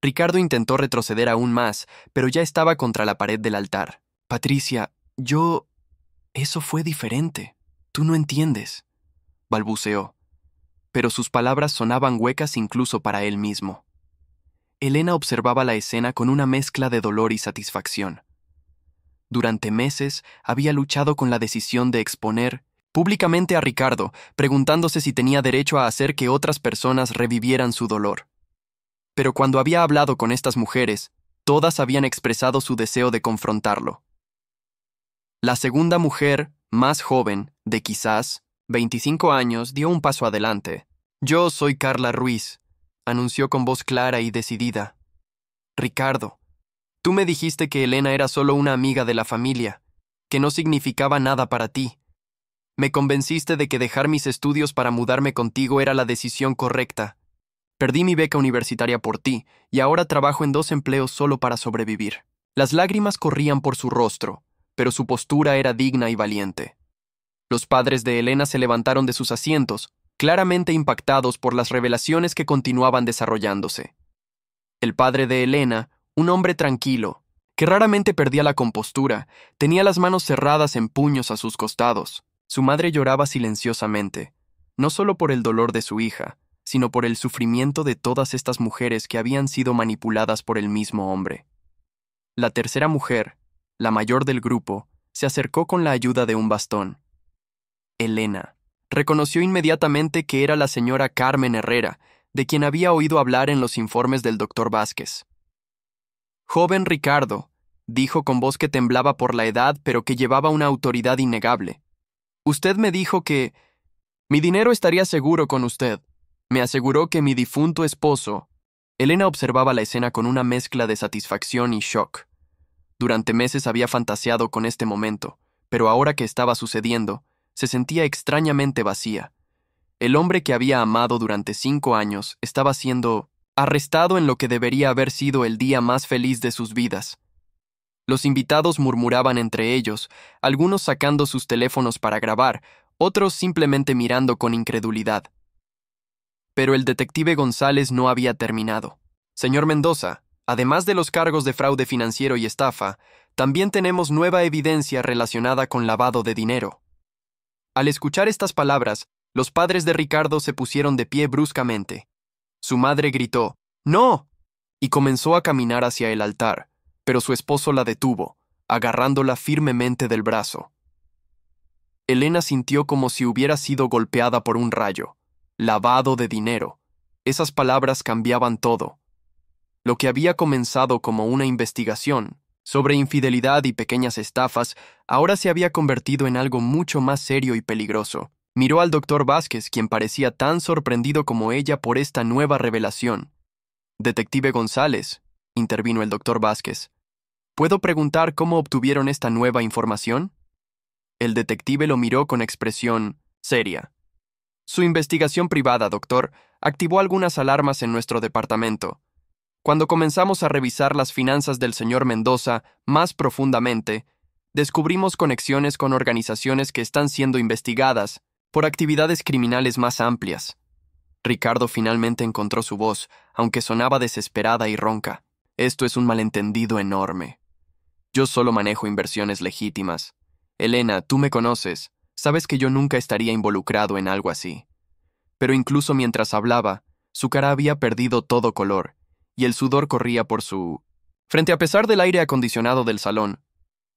[SPEAKER 2] Ricardo intentó retroceder aún más, pero ya estaba contra la pared del altar. Patricia, eso fue diferente. Tú no entiendes, balbuceó, pero sus palabras sonaban huecas incluso para él mismo. Elena observaba la escena con una mezcla de dolor y satisfacción. Durante meses había luchado con la decisión de exponer públicamente a Ricardo, preguntándose si tenía derecho a hacer que otras personas revivieran su dolor. Pero cuando había hablado con estas mujeres, todas habían expresado su deseo de confrontarlo. La segunda mujer, más joven, de quizás 25 años, dio un paso adelante. Yo soy Carla Ruiz, anunció con voz clara y decidida. Ricardo, tú me dijiste que Elena era solo una amiga de la familia, que no significaba nada para ti. Me convenciste de que dejar mis estudios para mudarme contigo era la decisión correcta. Perdí mi beca universitaria por ti, y ahora trabajo en 2 empleos solo para sobrevivir. Las lágrimas corrían por su rostro, pero su postura era digna y valiente. Los padres de Elena se levantaron de sus asientos, claramente impactados por las revelaciones que continuaban desarrollándose. El padre de Elena, un hombre tranquilo, que raramente perdía la compostura, tenía las manos cerradas en puños a sus costados. Su madre lloraba silenciosamente, no solo por el dolor de su hija, sino por el sufrimiento de todas estas mujeres que habían sido manipuladas por el mismo hombre. La tercera mujer, la mayor del grupo, se acercó con la ayuda de un bastón. Elena reconoció inmediatamente que era la señora Carmen Herrera, de quien había oído hablar en los informes del doctor Vázquez. Joven Ricardo, dijo con voz que temblaba por la edad pero que llevaba una autoridad innegable. Usted me dijo que mi dinero estaría seguro con usted. Me aseguró que mi difunto esposo... Elena observaba la escena con una mezcla de satisfacción y shock. Durante meses había fantaseado con este momento, pero ahora que estaba sucediendo, se sentía extrañamente vacía. El hombre que había amado durante 5 años estaba siendo arrestado en lo que debería haber sido el día más feliz de sus vidas. Los invitados murmuraban entre ellos, algunos sacando sus teléfonos para grabar, otros simplemente mirando con incredulidad. Pero el detective González no había terminado. Señor Mendoza, además de los cargos de fraude financiero y estafa, también tenemos nueva evidencia relacionada con lavado de dinero. Al escuchar estas palabras, los padres de Ricardo se pusieron de pie bruscamente. Su madre gritó, ¡No!, y comenzó a caminar hacia el altar, pero su esposo la detuvo, agarrándola firmemente del brazo. Elena sintió como si hubiera sido golpeada por un rayo. Lavado de dinero. Esas palabras cambiaban todo. Lo que había comenzado como una investigación sobre infidelidad y pequeñas estafas, ahora se había convertido en algo mucho más serio y peligroso. Miró al doctor Vázquez, quien parecía tan sorprendido como ella por esta nueva revelación. «Detective González», intervino el doctor Vázquez, «¿puedo preguntar cómo obtuvieron esta nueva información?» El detective lo miró con expresión seria. «Su investigación privada, doctor, activó algunas alarmas en nuestro departamento. Cuando comenzamos a revisar las finanzas del señor Mendoza más profundamente, descubrimos conexiones con organizaciones que están siendo investigadas por actividades criminales más amplias». Ricardo finalmente encontró su voz, aunque sonaba desesperada y ronca. «Esto es un malentendido enorme. Yo solo manejo inversiones legítimas. Elena, tú me conoces. Sabes que yo nunca estaría involucrado en algo así». Pero incluso mientras hablaba, su cara había perdido todo color, y el sudor corría por su frente. A pesar del aire acondicionado del salón,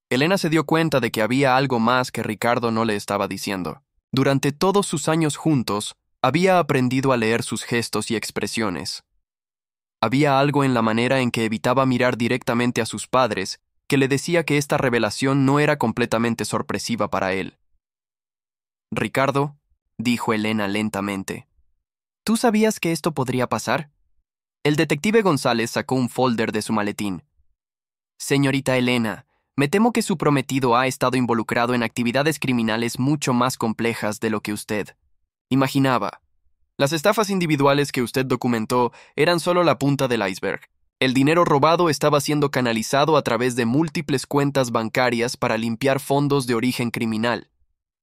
[SPEAKER 2] Elena se dio cuenta de que había algo más que Ricardo no le estaba diciendo. Durante todos sus años juntos, había aprendido a leer sus gestos y expresiones. Había algo en la manera en que evitaba mirar directamente a sus padres que le decía que esta revelación no era completamente sorpresiva para él. «Ricardo», dijo Elena lentamente, «¿tú sabías que esto podría pasar?» El detective González sacó un folder de su maletín. «Señorita Elena, me temo que su prometido ha estado involucrado en actividades criminales mucho más complejas de lo que usted imaginaba. Las estafas individuales que usted documentó eran solo la punta del iceberg. El dinero robado estaba siendo canalizado a través de múltiples cuentas bancarias para limpiar fondos de origen criminal.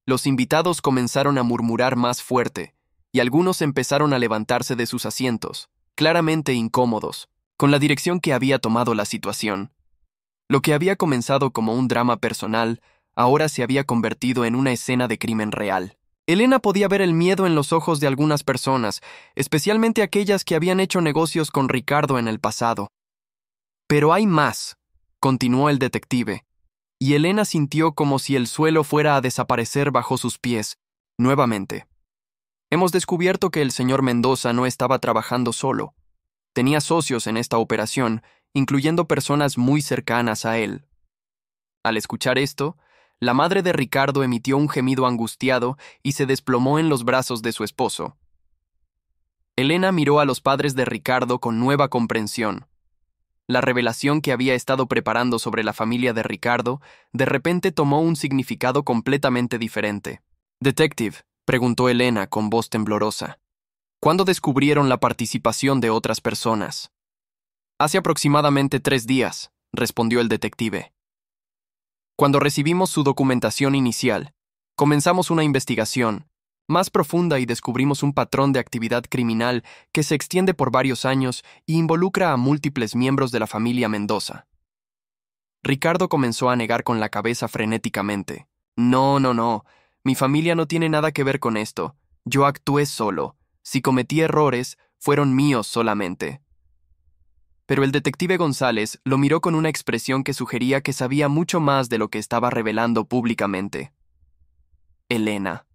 [SPEAKER 2] Los invitados comenzaron a murmurar más fuerte, y algunos empezaron a levantarse de sus asientos, claramente incómodos, con la dirección que había tomado la situación. Lo que había comenzado como un drama personal, ahora se había convertido en una escena de crimen real. Elena podía ver el miedo en los ojos de algunas personas, especialmente aquellas que habían hecho negocios con Ricardo en el pasado. «Pero hay más», continuó el detective, y Elena sintió como si el suelo fuera a desaparecer bajo sus pies, nuevamente. «Hemos descubierto que el señor Mendoza no estaba trabajando solo. Tenía socios en esta operación, incluyendo personas muy cercanas a él». Al escuchar esto, la madre de Ricardo emitió un gemido angustiado y se desplomó en los brazos de su esposo. Elena miró a los padres de Ricardo con nueva comprensión. La revelación que había estado preparando sobre la familia de Ricardo de repente tomó un significado completamente diferente. «Detective», preguntó Elena con voz temblorosa, «¿cuándo descubrieron la participación de otras personas?» «Hace aproximadamente 3 días», respondió el detective. «Cuando recibimos su documentación inicial, comenzamos una investigación más profunda y descubrimos un patrón de actividad criminal que se extiende por varios años y involucra a múltiples miembros de la familia Mendoza». Ricardo comenzó a negar con la cabeza frenéticamente. «No, mi familia no tiene nada que ver con esto. Yo actué solo. Si cometí errores, fueron míos solamente». Pero el detective González lo miró con una expresión que sugería que sabía mucho más de lo que estaba revelando públicamente. Elena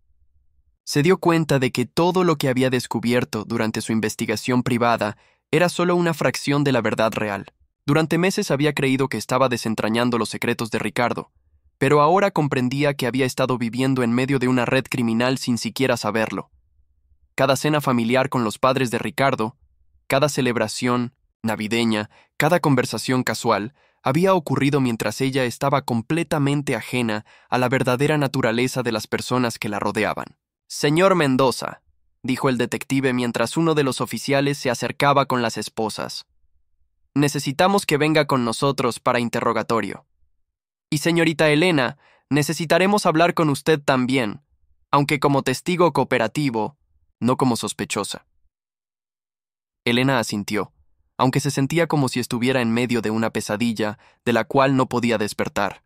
[SPEAKER 2] se dio cuenta de que todo lo que había descubierto durante su investigación privada era solo una fracción de la verdad real. Durante meses había creído que estaba desentrañando los secretos de Ricardo, pero ahora comprendía que había estado viviendo en medio de una red criminal sin siquiera saberlo. Cada cena familiar con los padres de Ricardo, cada celebración navideña, cada conversación casual, había ocurrido mientras ella estaba completamente ajena a la verdadera naturaleza de las personas que la rodeaban. «Señor Mendoza», dijo el detective mientras uno de los oficiales se acercaba con las esposas, «necesitamos que venga con nosotros para interrogatorio. Y señorita Elena, necesitaremos hablar con usted también, aunque como testigo cooperativo, no como sospechosa». Elena asintió, aunque se sentía como si estuviera en medio de una pesadilla de la cual no podía despertar.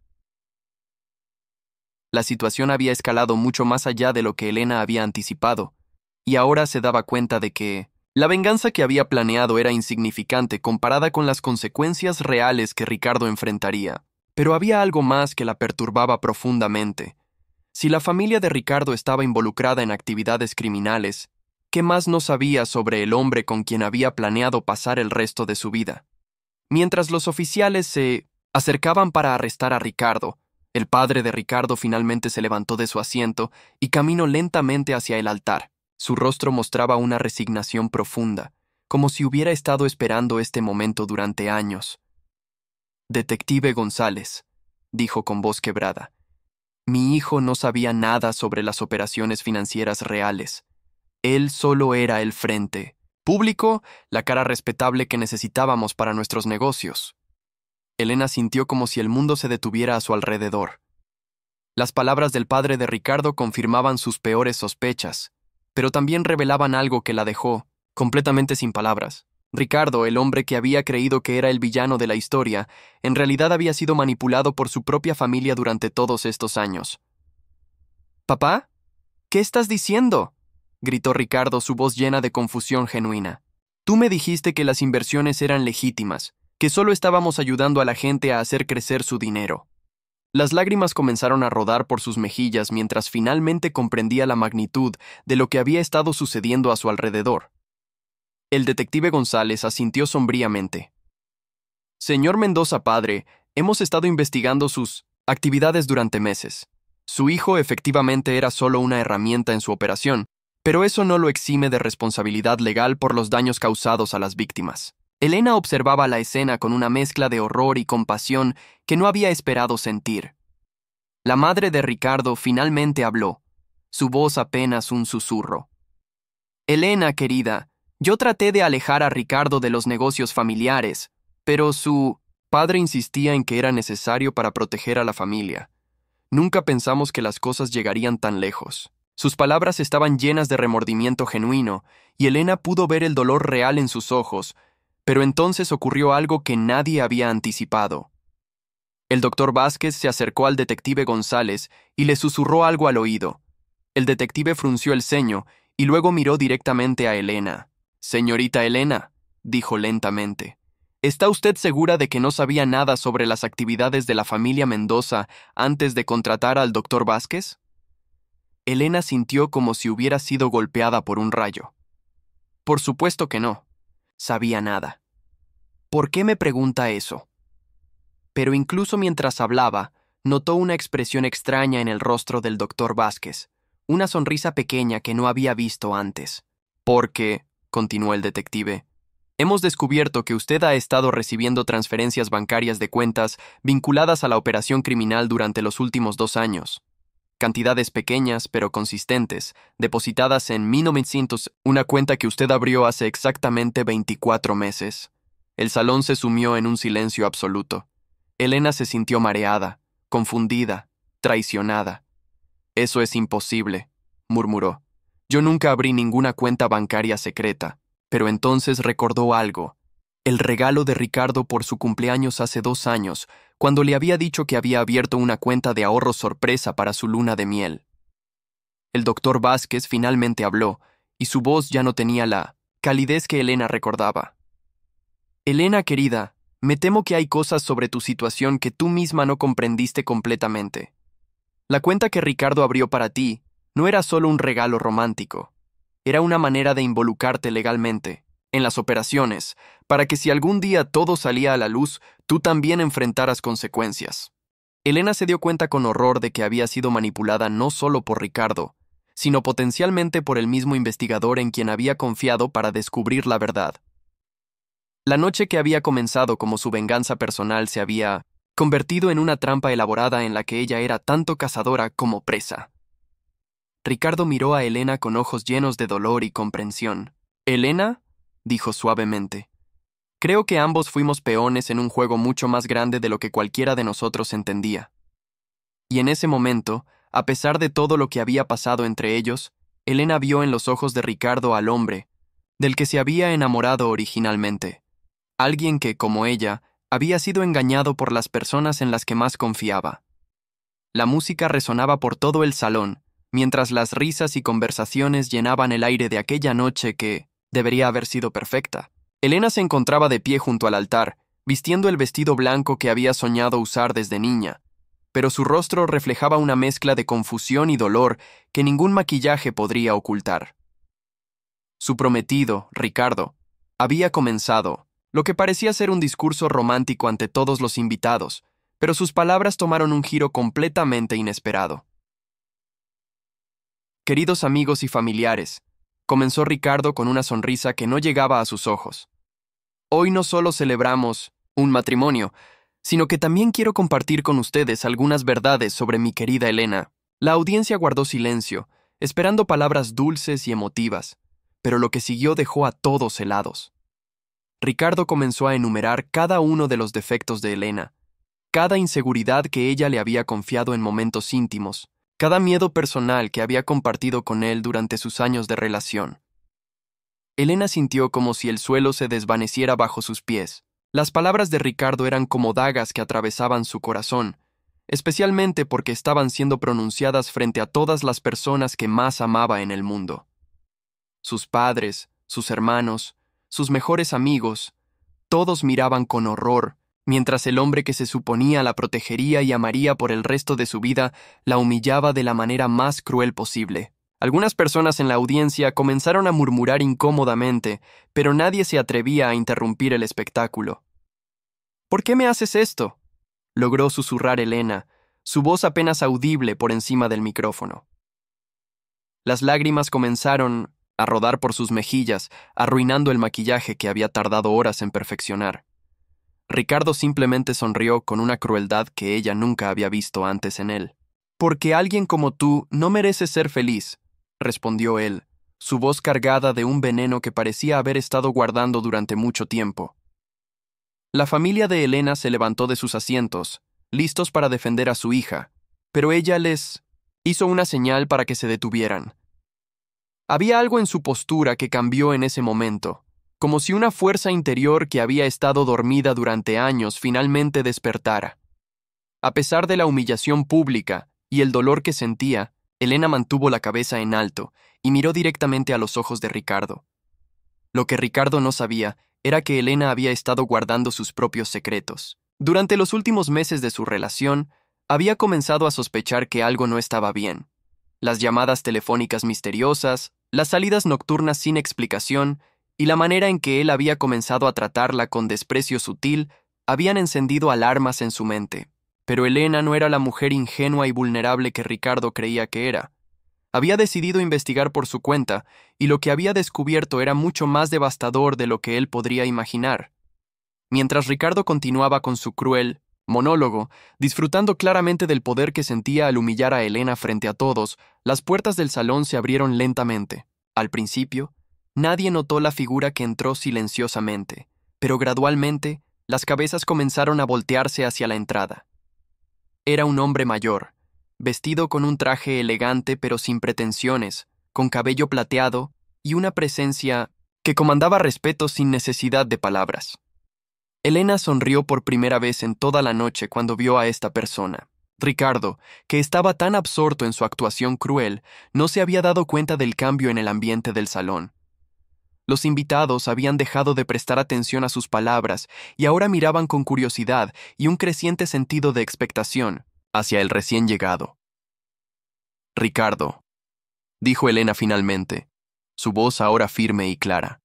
[SPEAKER 2] La situación había escalado mucho más allá de lo que Elena había anticipado, y ahora se daba cuenta de que la venganza que había planeado era insignificante comparada con las consecuencias reales que Ricardo enfrentaría. Pero había algo más que la perturbaba profundamente. Si la familia de Ricardo estaba involucrada en actividades criminales, ¿qué más no sabía sobre el hombre con quien había planeado pasar el resto de su vida? Mientras los oficiales se acercaban para arrestar a Ricardo, El padre de Ricardo finalmente se levantó de su asiento y caminó lentamente hacia el altar. Su rostro mostraba una resignación profunda, como si hubiera estado esperando este momento durante años. «Detective González», dijo con voz quebrada, «mi hijo no sabía nada sobre las operaciones financieras reales. Él solo era el frente público, la cara respetable que necesitábamos para nuestros negocios». Elena sintió como si el mundo se detuviera a su alrededor. Las palabras del padre de Ricardo confirmaban sus peores sospechas, pero también revelaban algo que la dejó completamente sin palabras. Ricardo, el hombre que había creído que era el villano de la historia, en realidad había sido manipulado por su propia familia durante todos estos años. «¿Papá? ¿Qué estás diciendo?», gritó Ricardo, su voz llena de confusión genuina. «Tú me dijiste que las inversiones eran legítimas, que solo estábamos ayudando a la gente a hacer crecer su dinero». Las lágrimas comenzaron a rodar por sus mejillas mientras finalmente comprendía la magnitud de lo que había estado sucediendo a su alrededor. El detective González asintió sombríamente. «Señor Mendoza padre, hemos estado investigando sus actividades durante meses. Su hijo efectivamente era solo una herramienta en su operación, pero eso no lo exime de responsabilidad legal por los daños causados a las víctimas». Elena observaba la escena con una mezcla de horror y compasión que no había esperado sentir. La madre de Ricardo finalmente habló, su voz apenas un susurro. «Elena, querida, yo traté de alejar a Ricardo de los negocios familiares, pero su padre insistía en que era necesario para proteger a la familia. Nunca pensamos que las cosas llegarían tan lejos». Sus palabras estaban llenas de remordimiento genuino, y Elena pudo ver el dolor real en sus ojos, pero entonces ocurrió algo que nadie había anticipado. El doctor Vázquez se acercó al detective González y le susurró algo al oído. El detective frunció el ceño y luego miró directamente a Elena. «Señorita Elena», dijo lentamente, «¿está usted segura de que no sabía nada sobre las actividades de la familia Mendoza antes de contratar al doctor Vázquez?» Elena sintió como si hubiera sido golpeada por un rayo. «Por supuesto que no. Sabía nada. ¿Por qué me pregunta eso?». Pero incluso mientras hablaba, notó una expresión extraña en el rostro del doctor Vázquez, una sonrisa pequeña que no había visto antes. «Porque», continuó el detective, «hemos descubierto que usted ha estado recibiendo transferencias bancarias de cuentas vinculadas a la operación criminal durante los últimos 2 años. Cantidades pequeñas pero consistentes, depositadas en 1900, una cuenta que usted abrió hace exactamente 24 meses. El salón se sumió en un silencio absoluto. Elena se sintió mareada, confundida, traicionada. «Eso es imposible», murmuró. «Yo nunca abrí ninguna cuenta bancaria secreta». Pero entonces recordó algo. El regalo de Ricardo por su cumpleaños hace 2 años, cuando le había dicho que había abierto una cuenta de ahorro sorpresa para su luna de miel. El doctor Vázquez finalmente habló, y su voz ya no tenía la calidez que Elena recordaba. «Elena, querida, me temo que hay cosas sobre tu situación que tú misma no comprendiste completamente. La cuenta que Ricardo abrió para ti no era solo un regalo romántico. Era una manera de involucrarte legalmente en las operaciones, para que si algún día todo salía a la luz, tú también enfrentaras consecuencias». Elena se dio cuenta con horror de que había sido manipulada no solo por Ricardo, sino potencialmente por el mismo investigador en quien había confiado para descubrir la verdad. La noche que había comenzado como su venganza personal se había convertido en una trampa elaborada en la que ella era tanto cazadora como presa. Ricardo miró a Elena con ojos llenos de dolor y comprensión. «Elena», dijo suavemente, «creo que ambos fuimos peones en un juego mucho más grande de lo que cualquiera de nosotros entendía». Y en ese momento, a pesar de todo lo que había pasado entre ellos, Elena vio en los ojos de Ricardo al hombre del que se había enamorado originalmente. Alguien que, como ella, había sido engañado por las personas en las que más confiaba. La música resonaba por todo el salón, mientras las risas y conversaciones llenaban el aire de aquella noche que debería haber sido perfecta. Elena se encontraba de pie junto al altar, vistiendo el vestido blanco que había soñado usar desde niña, pero su rostro reflejaba una mezcla de confusión y dolor que ningún maquillaje podría ocultar. Su prometido, Ricardo, había comenzado lo que parecía ser un discurso romántico ante todos los invitados, pero sus palabras tomaron un giro completamente inesperado. Queridos amigos y familiares, comenzó Ricardo con una sonrisa que no llegaba a sus ojos. Hoy no solo celebramos un matrimonio, sino que también quiero compartir con ustedes algunas verdades sobre mi querida Elena. La audiencia guardó silencio, esperando palabras dulces y emotivas, pero lo que siguió dejó a todos helados. Ricardo comenzó a enumerar cada uno de los defectos de Elena, cada inseguridad que ella le había confiado en momentos íntimos, cada miedo personal que había compartido con él durante sus años de relación. Elena sintió como si el suelo se desvaneciera bajo sus pies. Las palabras de Ricardo eran como dagas que atravesaban su corazón, especialmente porque estaban siendo pronunciadas frente a todas las personas que más amaba en el mundo. Sus padres, sus hermanos, sus mejores amigos, todos miraban con horror, mientras el hombre que se suponía la protegería y amaría por el resto de su vida la humillaba de la manera más cruel posible. Algunas personas en la audiencia comenzaron a murmurar incómodamente, pero nadie se atrevía a interrumpir el espectáculo. ¿Por qué me haces esto?, logró susurrar Elena, su voz apenas audible por encima del micrófono. Las lágrimas comenzaron a rodar por sus mejillas, arruinando el maquillaje que había tardado horas en perfeccionar. Ricardo simplemente sonrió con una crueldad que ella nunca había visto antes en él. «Porque alguien como tú no merece ser feliz», respondió él, su voz cargada de un veneno que parecía haber estado guardando durante mucho tiempo. La familia de Elena se levantó de sus asientos, listos para defender a su hija, pero ella les hizo una señal para que se detuvieran. Había algo en su postura que cambió en ese momento, como si una fuerza interior que había estado dormida durante años finalmente despertara. A pesar de la humillación pública y el dolor que sentía, Elena mantuvo la cabeza en alto y miró directamente a los ojos de Ricardo. Lo que Ricardo no sabía era que Elena había estado guardando sus propios secretos. Durante los últimos meses de su relación, había comenzado a sospechar que algo no estaba bien. Las llamadas telefónicas misteriosas, las salidas nocturnas sin explicación y la manera en que él había comenzado a tratarla con desprecio sutil habían encendido alarmas en su mente. Pero Elena no era la mujer ingenua y vulnerable que Ricardo creía que era. Había decidido investigar por su cuenta, y lo que había descubierto era mucho más devastador de lo que él podría imaginar. Mientras Ricardo continuaba con su cruel monólogo, disfrutando claramente del poder que sentía al humillar a Elena frente a todos, las puertas del salón se abrieron lentamente. Al principio, nadie notó la figura que entró silenciosamente, pero gradualmente, las cabezas comenzaron a voltearse hacia la entrada. Era un hombre mayor, vestido con un traje elegante pero sin pretensiones, con cabello plateado y una presencia que comandaba respeto sin necesidad de palabras. Elena sonrió por primera vez en toda la noche cuando vio a esta persona. Ricardo, que estaba tan absorto en su actuación cruel, no se había dado cuenta del cambio en el ambiente del salón. Los invitados habían dejado de prestar atención a sus palabras y ahora miraban con curiosidad y un creciente sentido de expectación hacia el recién llegado. «Ricardo», dijo Elena finalmente, su voz ahora firme y clara.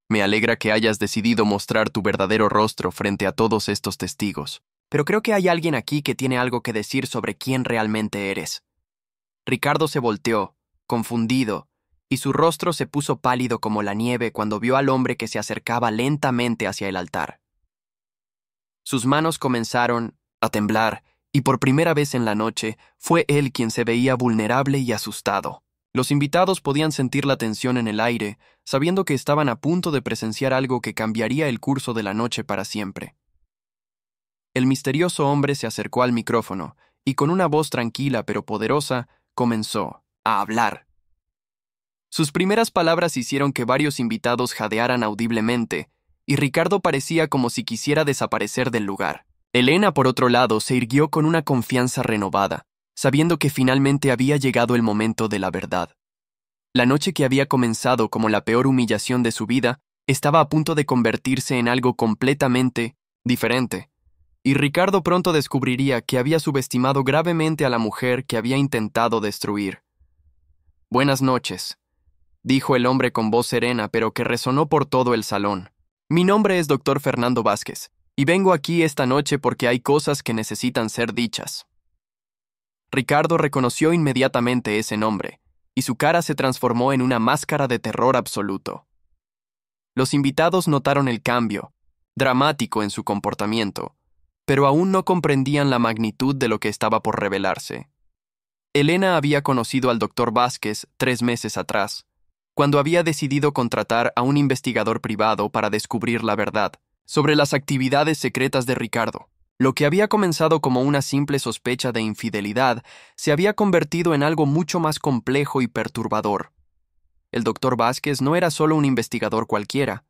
[SPEAKER 2] «Me alegra que hayas decidido mostrar tu verdadero rostro frente a todos estos testigos, pero creo que hay alguien aquí que tiene algo que decir sobre quién realmente eres». Ricardo se volteó, confundido, y su rostro se puso pálido como la nieve cuando vio al hombre que se acercaba lentamente hacia el altar. Sus manos comenzaron a temblar, y por primera vez en la noche fue él quien se veía vulnerable y asustado. Los invitados podían sentir la tensión en el aire, sabiendo que estaban a punto de presenciar algo que cambiaría el curso de la noche para siempre. El misterioso hombre se acercó al micrófono, y con una voz tranquila pero poderosa, comenzó a hablar. Sus primeras palabras hicieron que varios invitados jadearan audiblemente, y Ricardo parecía como si quisiera desaparecer del lugar. Elena, por otro lado, se irguió con una confianza renovada, sabiendo que finalmente había llegado el momento de la verdad. La noche que había comenzado como la peor humillación de su vida estaba a punto de convertirse en algo completamente diferente, y Ricardo pronto descubriría que había subestimado gravemente a la mujer que había intentado destruir. «Buenas noches», dijo el hombre con voz serena pero que resonó por todo el salón. «Mi nombre es Dr. Fernando Vázquez, Y vengo aquí esta noche porque hay cosas que necesitan ser dichas. Ricardo reconoció inmediatamente ese nombre, y su cara se transformó en una máscara de terror absoluto. Los invitados notaron el cambio, dramático en su comportamiento, pero aún no comprendían la magnitud de lo que estaba por revelarse. Elena había conocido al doctor Vázquez 3 meses atrás, cuando había decidido contratar a un investigador privado para descubrir la verdad sobre las actividades secretas de Ricardo. Lo que había comenzado como una simple sospecha de infidelidad se había convertido en algo mucho más complejo y perturbador. El doctor Vázquez no era solo un investigador cualquiera,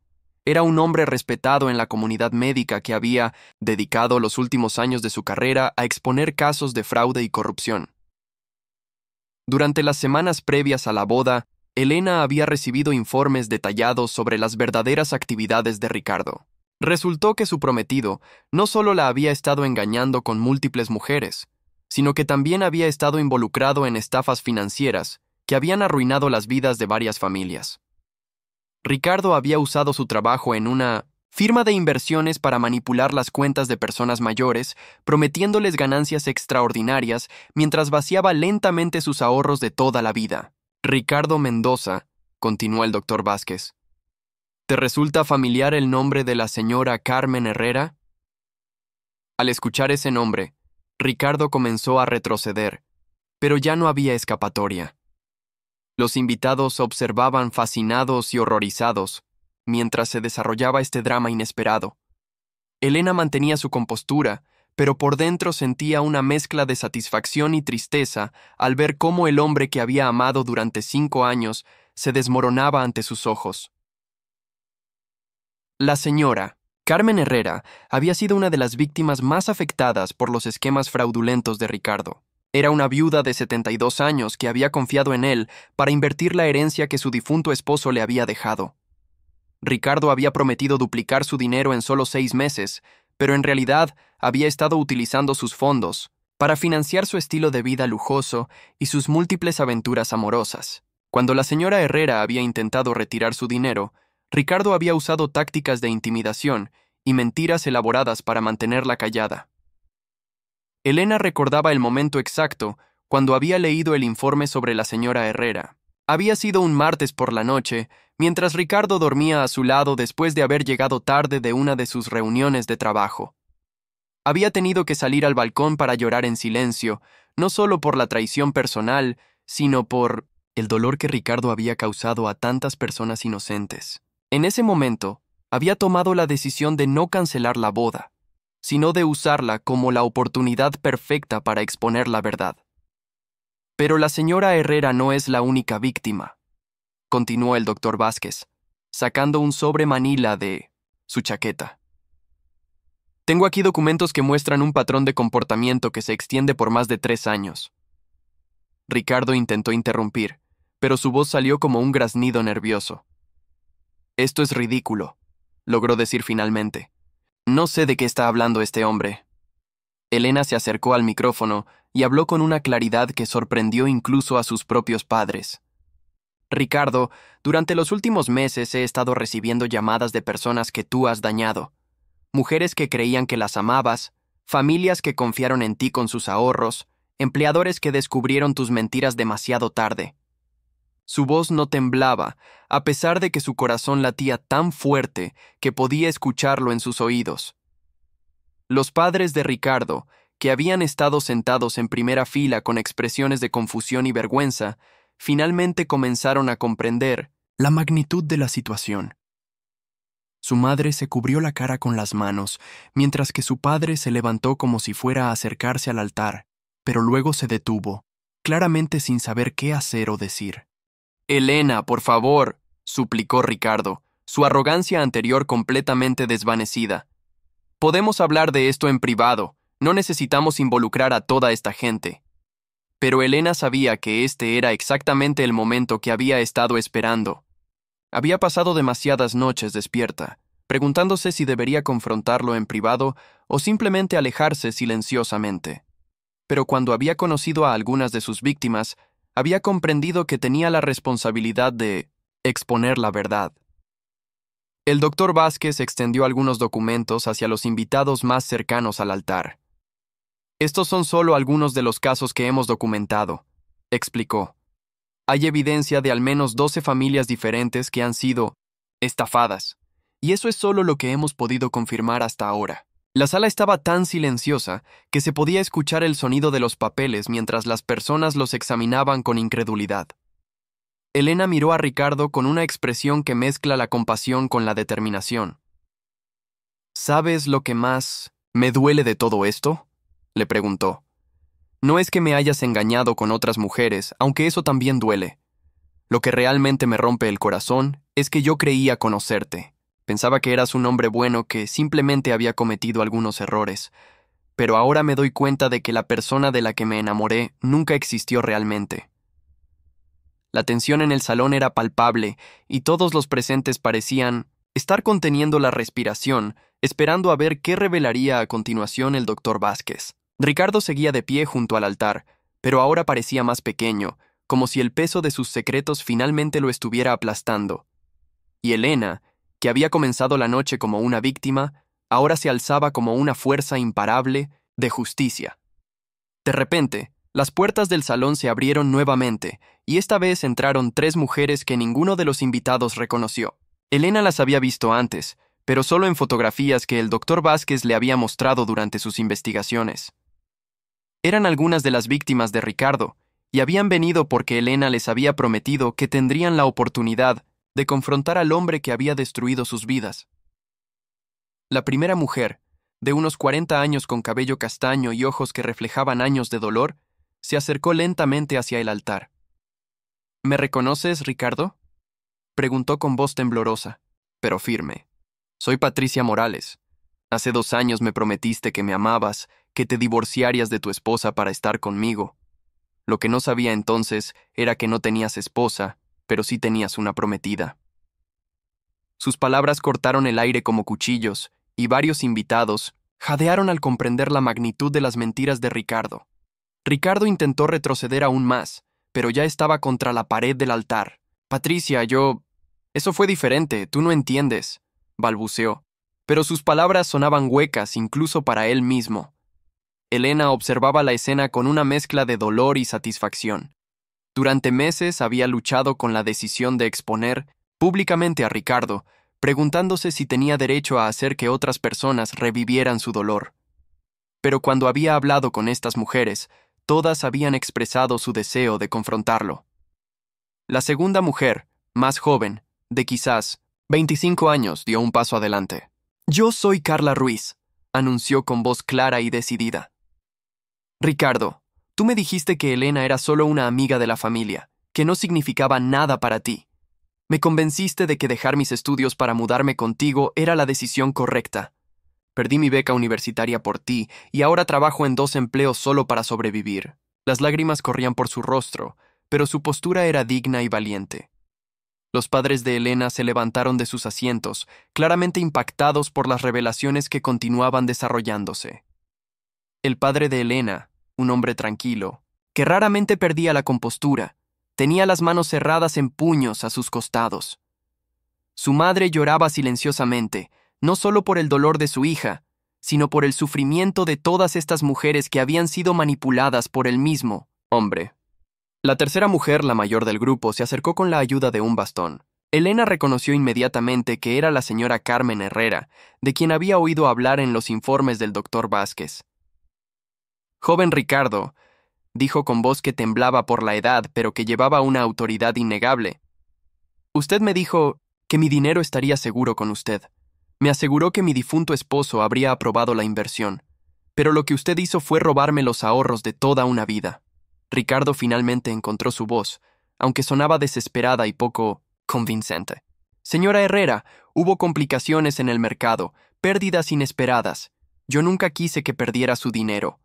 [SPEAKER 2] era un hombre respetado en la comunidad médica que había dedicado los últimos años de su carrera a exponer casos de fraude y corrupción. Durante las semanas previas a la boda, Elena había recibido informes detallados sobre las verdaderas actividades de Ricardo. Resultó que su prometido no solo la había estado engañando con múltiples mujeres, sino que también había estado involucrado en estafas financieras que habían arruinado las vidas de varias familias. Ricardo había usado su trabajo en una firma de inversiones para manipular las cuentas de personas mayores, prometiéndoles ganancias extraordinarias mientras vaciaba lentamente sus ahorros de toda la vida. Ricardo Mendoza, continuó el doctor Vázquez. ¿Te resulta familiar el nombre de la señora Carmen Herrera? Al escuchar ese nombre, Ricardo comenzó a retroceder, pero ya no había escapatoria. Los invitados observaban fascinados y horrorizados, mientras se desarrollaba este drama inesperado. Elena mantenía su compostura, pero por dentro sentía una mezcla de satisfacción y tristeza al ver cómo el hombre que había amado durante 5 años se desmoronaba ante sus ojos. La señora Carmen Herrera había sido una de las víctimas más afectadas por los esquemas fraudulentos de Ricardo. Era una viuda de 72 años que había confiado en él para invertir la herencia que su difunto esposo le había dejado. Ricardo había prometido duplicar su dinero en solo 6 meses, pero en realidad había estado utilizando sus fondos para financiar su estilo de vida lujoso y sus múltiples aventuras amorosas. Cuando la señora Herrera había intentado retirar su dinero, Ricardo había usado tácticas de intimidación y mentiras elaboradas para mantenerla callada. Elena recordaba el momento exacto cuando había leído el informe sobre la señora Herrera. Había sido un martes por la noche, mientras Ricardo dormía a su lado después de haber llegado tarde de una de sus reuniones de trabajo. Había tenido que salir al balcón para llorar en silencio, no solo por la traición personal, sino por el dolor que Ricardo había causado a tantas personas inocentes. En ese momento, había tomado la decisión de no cancelar la boda, sino de usarla como la oportunidad perfecta para exponer la verdad. Pero la señora Herrera no es la única víctima, continuó el doctor Vázquez, sacando un sobre manila de su chaqueta. Tengo aquí documentos que muestran un patrón de comportamiento que se extiende por más de 3 años. Ricardo intentó interrumpir, pero su voz salió como un graznido nervioso. Esto es ridículo, logró decir finalmente. No sé de qué está hablando este hombre. Elena se acercó al micrófono y habló con una claridad que sorprendió incluso a sus propios padres. Ricardo, durante los últimos meses he estado recibiendo llamadas de personas que tú has dañado. Mujeres que creían que las amabas, familias que confiaron en ti con sus ahorros, empleadores que descubrieron tus mentiras demasiado tarde. Su voz no temblaba, a pesar de que su corazón latía tan fuerte que podía escucharlo en sus oídos. Los padres de Ricardo, que habían estado sentados en primera fila con expresiones de confusión y vergüenza, finalmente comenzaron a comprender la magnitud de la situación. Su madre se cubrió la cara con las manos, mientras que su padre se levantó como si fuera a acercarse al altar, pero luego se detuvo, claramente sin saber qué hacer o decir. «Elena, por favor», suplicó Ricardo, su arrogancia anterior completamente desvanecida. «Podemos hablar de esto en privado, no necesitamos involucrar a toda esta gente». Pero Elena sabía que este era exactamente el momento que había estado esperando. Había pasado demasiadas noches despierta, preguntándose si debería confrontarlo en privado o simplemente alejarse silenciosamente. Pero cuando había conocido a algunas de sus víctimas, había comprendido que tenía la responsabilidad de exponer la verdad. El doctor Vázquez extendió algunos documentos hacia los invitados más cercanos al altar. Estos son solo algunos de los casos que hemos documentado, explicó. Hay evidencia de al menos 12 familias diferentes que han sido estafadas, y eso es solo lo que hemos podido confirmar hasta ahora. La sala estaba tan silenciosa que se podía escuchar el sonido de los papeles mientras las personas los examinaban con incredulidad. Elena miró a Ricardo con una expresión que mezcla la compasión con la determinación. ¿Sabes lo que más me duele de todo esto?, le preguntó. No es que me hayas engañado con otras mujeres, aunque eso también duele. Lo que realmente me rompe el corazón es que yo creía conocerte. Pensaba que eras un hombre bueno que simplemente había cometido algunos errores, pero ahora me doy cuenta de que la persona de la que me enamoré nunca existió realmente. La tensión en el salón era palpable y todos los presentes parecían estar conteniendo la respiración, esperando a ver qué revelaría a continuación el doctor Vázquez. Ricardo seguía de pie junto al altar, pero ahora parecía más pequeño, como si el peso de sus secretos finalmente lo estuviera aplastando. Y Elena, que había comenzado la noche como una víctima, ahora se alzaba como una fuerza imparable de justicia. De repente, las puertas del salón se abrieron nuevamente, y esta vez entraron 3 mujeres que ninguno de los invitados reconoció. Elena las había visto antes, pero solo en fotografías que el doctor Vázquez le había mostrado durante sus investigaciones. Eran algunas de las víctimas de Ricardo, y habían venido porque Elena les había prometido que tendrían la oportunidad de confrontar al hombre que había destruido sus vidas. La primera mujer, de unos 40 años con cabello castaño y ojos que reflejaban años de dolor, se acercó lentamente hacia el altar. ¿Me reconoces, Ricardo?, preguntó con voz temblorosa, pero firme. Soy Patricia Morales. Hace 2 años me prometiste que me amabas, que te divorciarías de tu esposa para estar conmigo. Lo que no sabía entonces era que no tenías esposa, pero sí tenías una prometida. Sus palabras cortaron el aire como cuchillos, y varios invitados jadearon al comprender la magnitud de las mentiras de Ricardo. Ricardo intentó retroceder aún más, pero ya estaba contra la pared del altar. Patricia, eso fue diferente, tú no entiendes, balbuceó, pero sus palabras sonaban huecas incluso para él mismo. Elena observaba la escena con una mezcla de dolor y satisfacción. Durante meses había luchado con la decisión de exponer públicamente a Ricardo, preguntándose si tenía derecho a hacer que otras personas revivieran su dolor. Pero cuando había hablado con estas mujeres, todas habían expresado su deseo de confrontarlo. La segunda mujer, más joven, de quizás 25 años, dio un paso adelante. «Yo soy Carla Ruiz», anunció con voz clara y decidida. «Ricardo, tú me dijiste que Elena era solo una amiga de la familia, que no significaba nada para ti. Me convenciste de que dejar mis estudios para mudarme contigo era la decisión correcta. Perdí mi beca universitaria por ti y ahora trabajo en 2 empleos solo para sobrevivir». Las lágrimas corrían por su rostro, pero su postura era digna y valiente. Los padres de Elena se levantaron de sus asientos, claramente impactados por las revelaciones que continuaban desarrollándose. El padre de Elena, un hombre tranquilo, que raramente perdía la compostura, tenía las manos cerradas en puños a sus costados. Su madre lloraba silenciosamente, no solo por el dolor de su hija, sino por el sufrimiento de todas estas mujeres que habían sido manipuladas por el mismo hombre. La tercera mujer, la mayor del grupo, se acercó con la ayuda de un bastón. Elena reconoció inmediatamente que era la señora Carmen Herrera, de quien había oído hablar en los informes del doctor Vázquez. «Joven Ricardo», dijo con voz que temblaba por la edad, pero que llevaba una autoridad innegable. «Usted me dijo que mi dinero estaría seguro con usted. Me aseguró que mi difunto esposo habría aprobado la inversión, pero lo que usted hizo fue robarme los ahorros de toda una vida». Ricardo finalmente encontró su voz, aunque sonaba desesperada y poco convincente. «Señora Herrera, hubo complicaciones en el mercado, pérdidas inesperadas. Yo nunca quise que perdiera su dinero».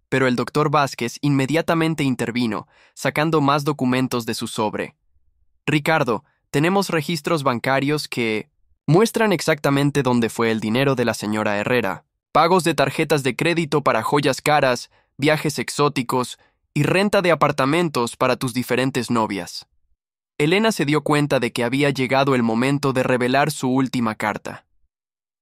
[SPEAKER 2] Pero el doctor Vázquez inmediatamente intervino, sacando más documentos de su sobre. «Ricardo, tenemos registros bancarios que muestran exactamente dónde fue el dinero de la señora Herrera. Pagos de tarjetas de crédito para joyas caras, viajes exóticos y renta de apartamentos para tus diferentes novias». Elena se dio cuenta de que había llegado el momento de revelar su última carta.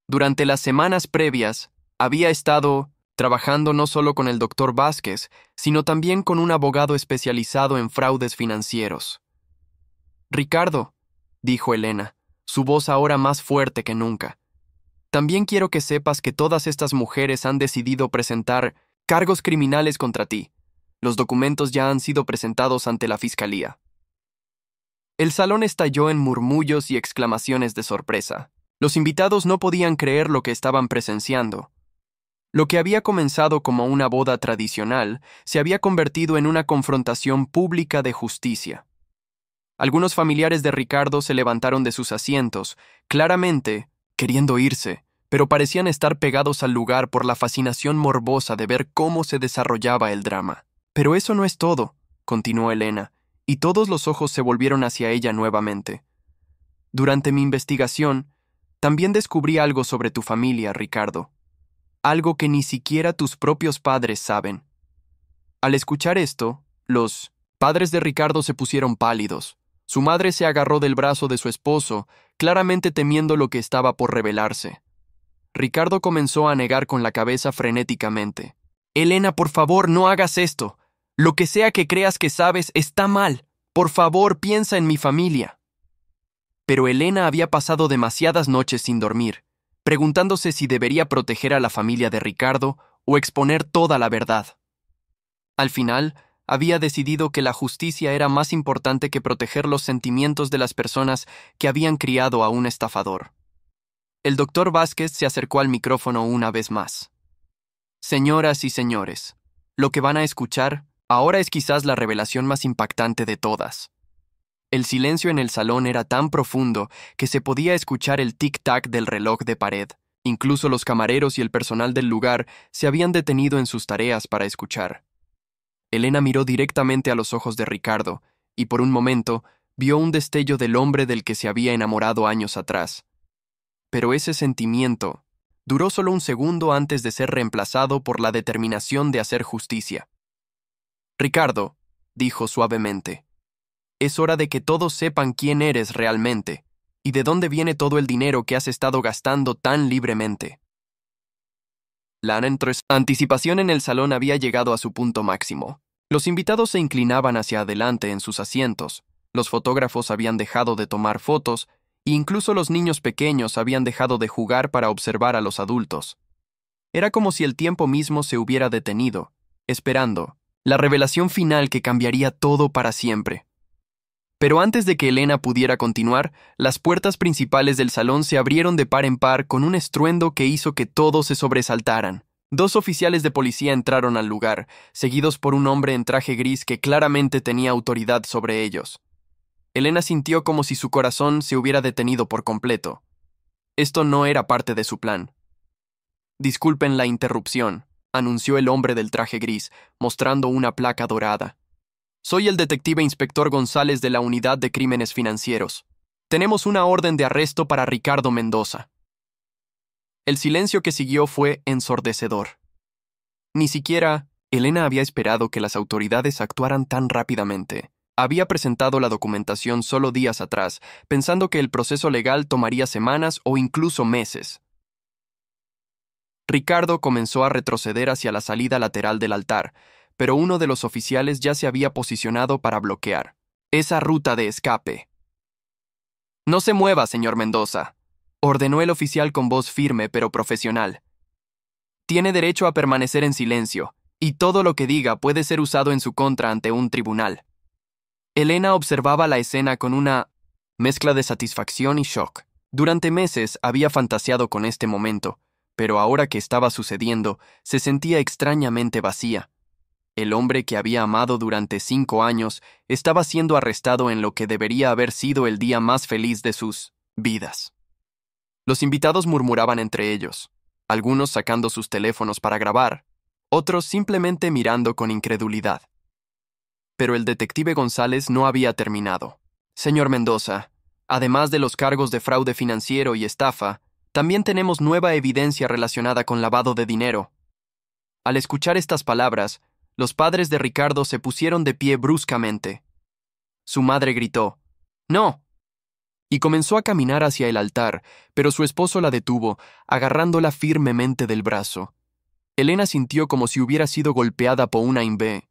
[SPEAKER 2] Durante las semanas previas, había estado trabajando no solo con el doctor Vázquez, sino también con un abogado especializado en fraudes financieros. «Ricardo», dijo Elena, su voz ahora más fuerte que nunca, «también quiero que sepas que todas estas mujeres han decidido presentar cargos criminales contra ti. Los documentos ya han sido presentados ante la fiscalía». El salón estalló en murmullos y exclamaciones de sorpresa. Los invitados no podían creer lo que estaban presenciando. Lo que había comenzado como una boda tradicional se había convertido en una confrontación pública de justicia. Algunos familiares de Ricardo se levantaron de sus asientos, claramente queriendo irse, pero parecían estar pegados al lugar por la fascinación morbosa de ver cómo se desarrollaba el drama. «Pero eso no es todo», continuó Elena, y todos los ojos se volvieron hacia ella nuevamente. «Durante mi investigación, también descubrí algo sobre tu familia, Ricardo. Algo que ni siquiera tus propios padres saben». Al escuchar esto, los padres de Ricardo se pusieron pálidos. Su madre se agarró del brazo de su esposo, claramente temiendo lo que estaba por revelarse. Ricardo comenzó a negar con la cabeza frenéticamente. «Elena, por favor, no hagas esto. Lo que sea que creas que sabes está mal. Por favor, piensa en mi familia». Pero Elena había pasado demasiadas noches sin dormir, preguntándose si debería proteger a la familia de Ricardo o exponer toda la verdad. Al final, había decidido que la justicia era más importante que proteger los sentimientos de las personas que habían criado a un estafador. El doctor Vázquez se acercó al micrófono una vez más. «Señoras y señores, lo que van a escuchar ahora es quizás la revelación más impactante de todas». El silencio en el salón era tan profundo que se podía escuchar el tic-tac del reloj de pared. Incluso los camareros y el personal del lugar se habían detenido en sus tareas para escuchar. Elena miró directamente a los ojos de Ricardo y por un momento vio un destello del hombre del que se había enamorado años atrás. Pero ese sentimiento duró solo un segundo antes de ser reemplazado por la determinación de hacer justicia. «Ricardo», dijo suavemente, «es hora de que todos sepan quién eres realmente y de dónde viene todo el dinero que has estado gastando tan libremente». La anticipación en el salón había llegado a su punto máximo. Los invitados se inclinaban hacia adelante en sus asientos, los fotógrafos habían dejado de tomar fotos e incluso los niños pequeños habían dejado de jugar para observar a los adultos. Era como si el tiempo mismo se hubiera detenido, esperando la revelación final que cambiaría todo para siempre. Pero antes de que Elena pudiera continuar, las puertas principales del salón se abrieron de par en par con un estruendo que hizo que todos se sobresaltaran. 2 oficiales de policía entraron al lugar, seguidos por un hombre en traje gris que claramente tenía autoridad sobre ellos. Elena sintió como si su corazón se hubiera detenido por completo. Esto no era parte de su plan. «Disculpen la interrupción», anunció el hombre del traje gris, mostrando una placa dorada. «Soy el detective inspector González de la Unidad de Crímenes Financieros. Tenemos una orden de arresto para Ricardo Mendoza». El silencio que siguió fue ensordecedor. Ni siquiera Elena había esperado que las autoridades actuaran tan rápidamente. Había presentado la documentación solo días atrás, pensando que el proceso legal tomaría semanas o incluso meses. Ricardo comenzó a retroceder hacia la salida lateral del altar, pero uno de los oficiales ya se había posicionado para bloquear esa ruta de escape. «No se mueva, señor Mendoza», ordenó el oficial con voz firme pero profesional. «Tiene derecho a permanecer en silencio, y todo lo que diga puede ser usado en su contra ante un tribunal». Elena observaba la escena con una mezcla de satisfacción y shock. Durante meses había fantaseado con este momento, pero ahora que estaba sucediendo, se sentía extrañamente vacía. El hombre que había amado durante 5 años estaba siendo arrestado en lo que debería haber sido el día más feliz de sus vidas. Los invitados murmuraban entre ellos, algunos sacando sus teléfonos para grabar, otros simplemente mirando con incredulidad. Pero el detective González no había terminado. «Señor Mendoza, además de los cargos de fraude financiero y estafa, también tenemos nueva evidencia relacionada con lavado de dinero». Al escuchar estas palabras, los padres de Ricardo se pusieron de pie bruscamente. Su madre gritó, No. Y comenzó a caminar hacia el altar, pero su esposo la detuvo, agarrándola firmemente del brazo. Elena sintió como si hubiera sido golpeada por una imbe.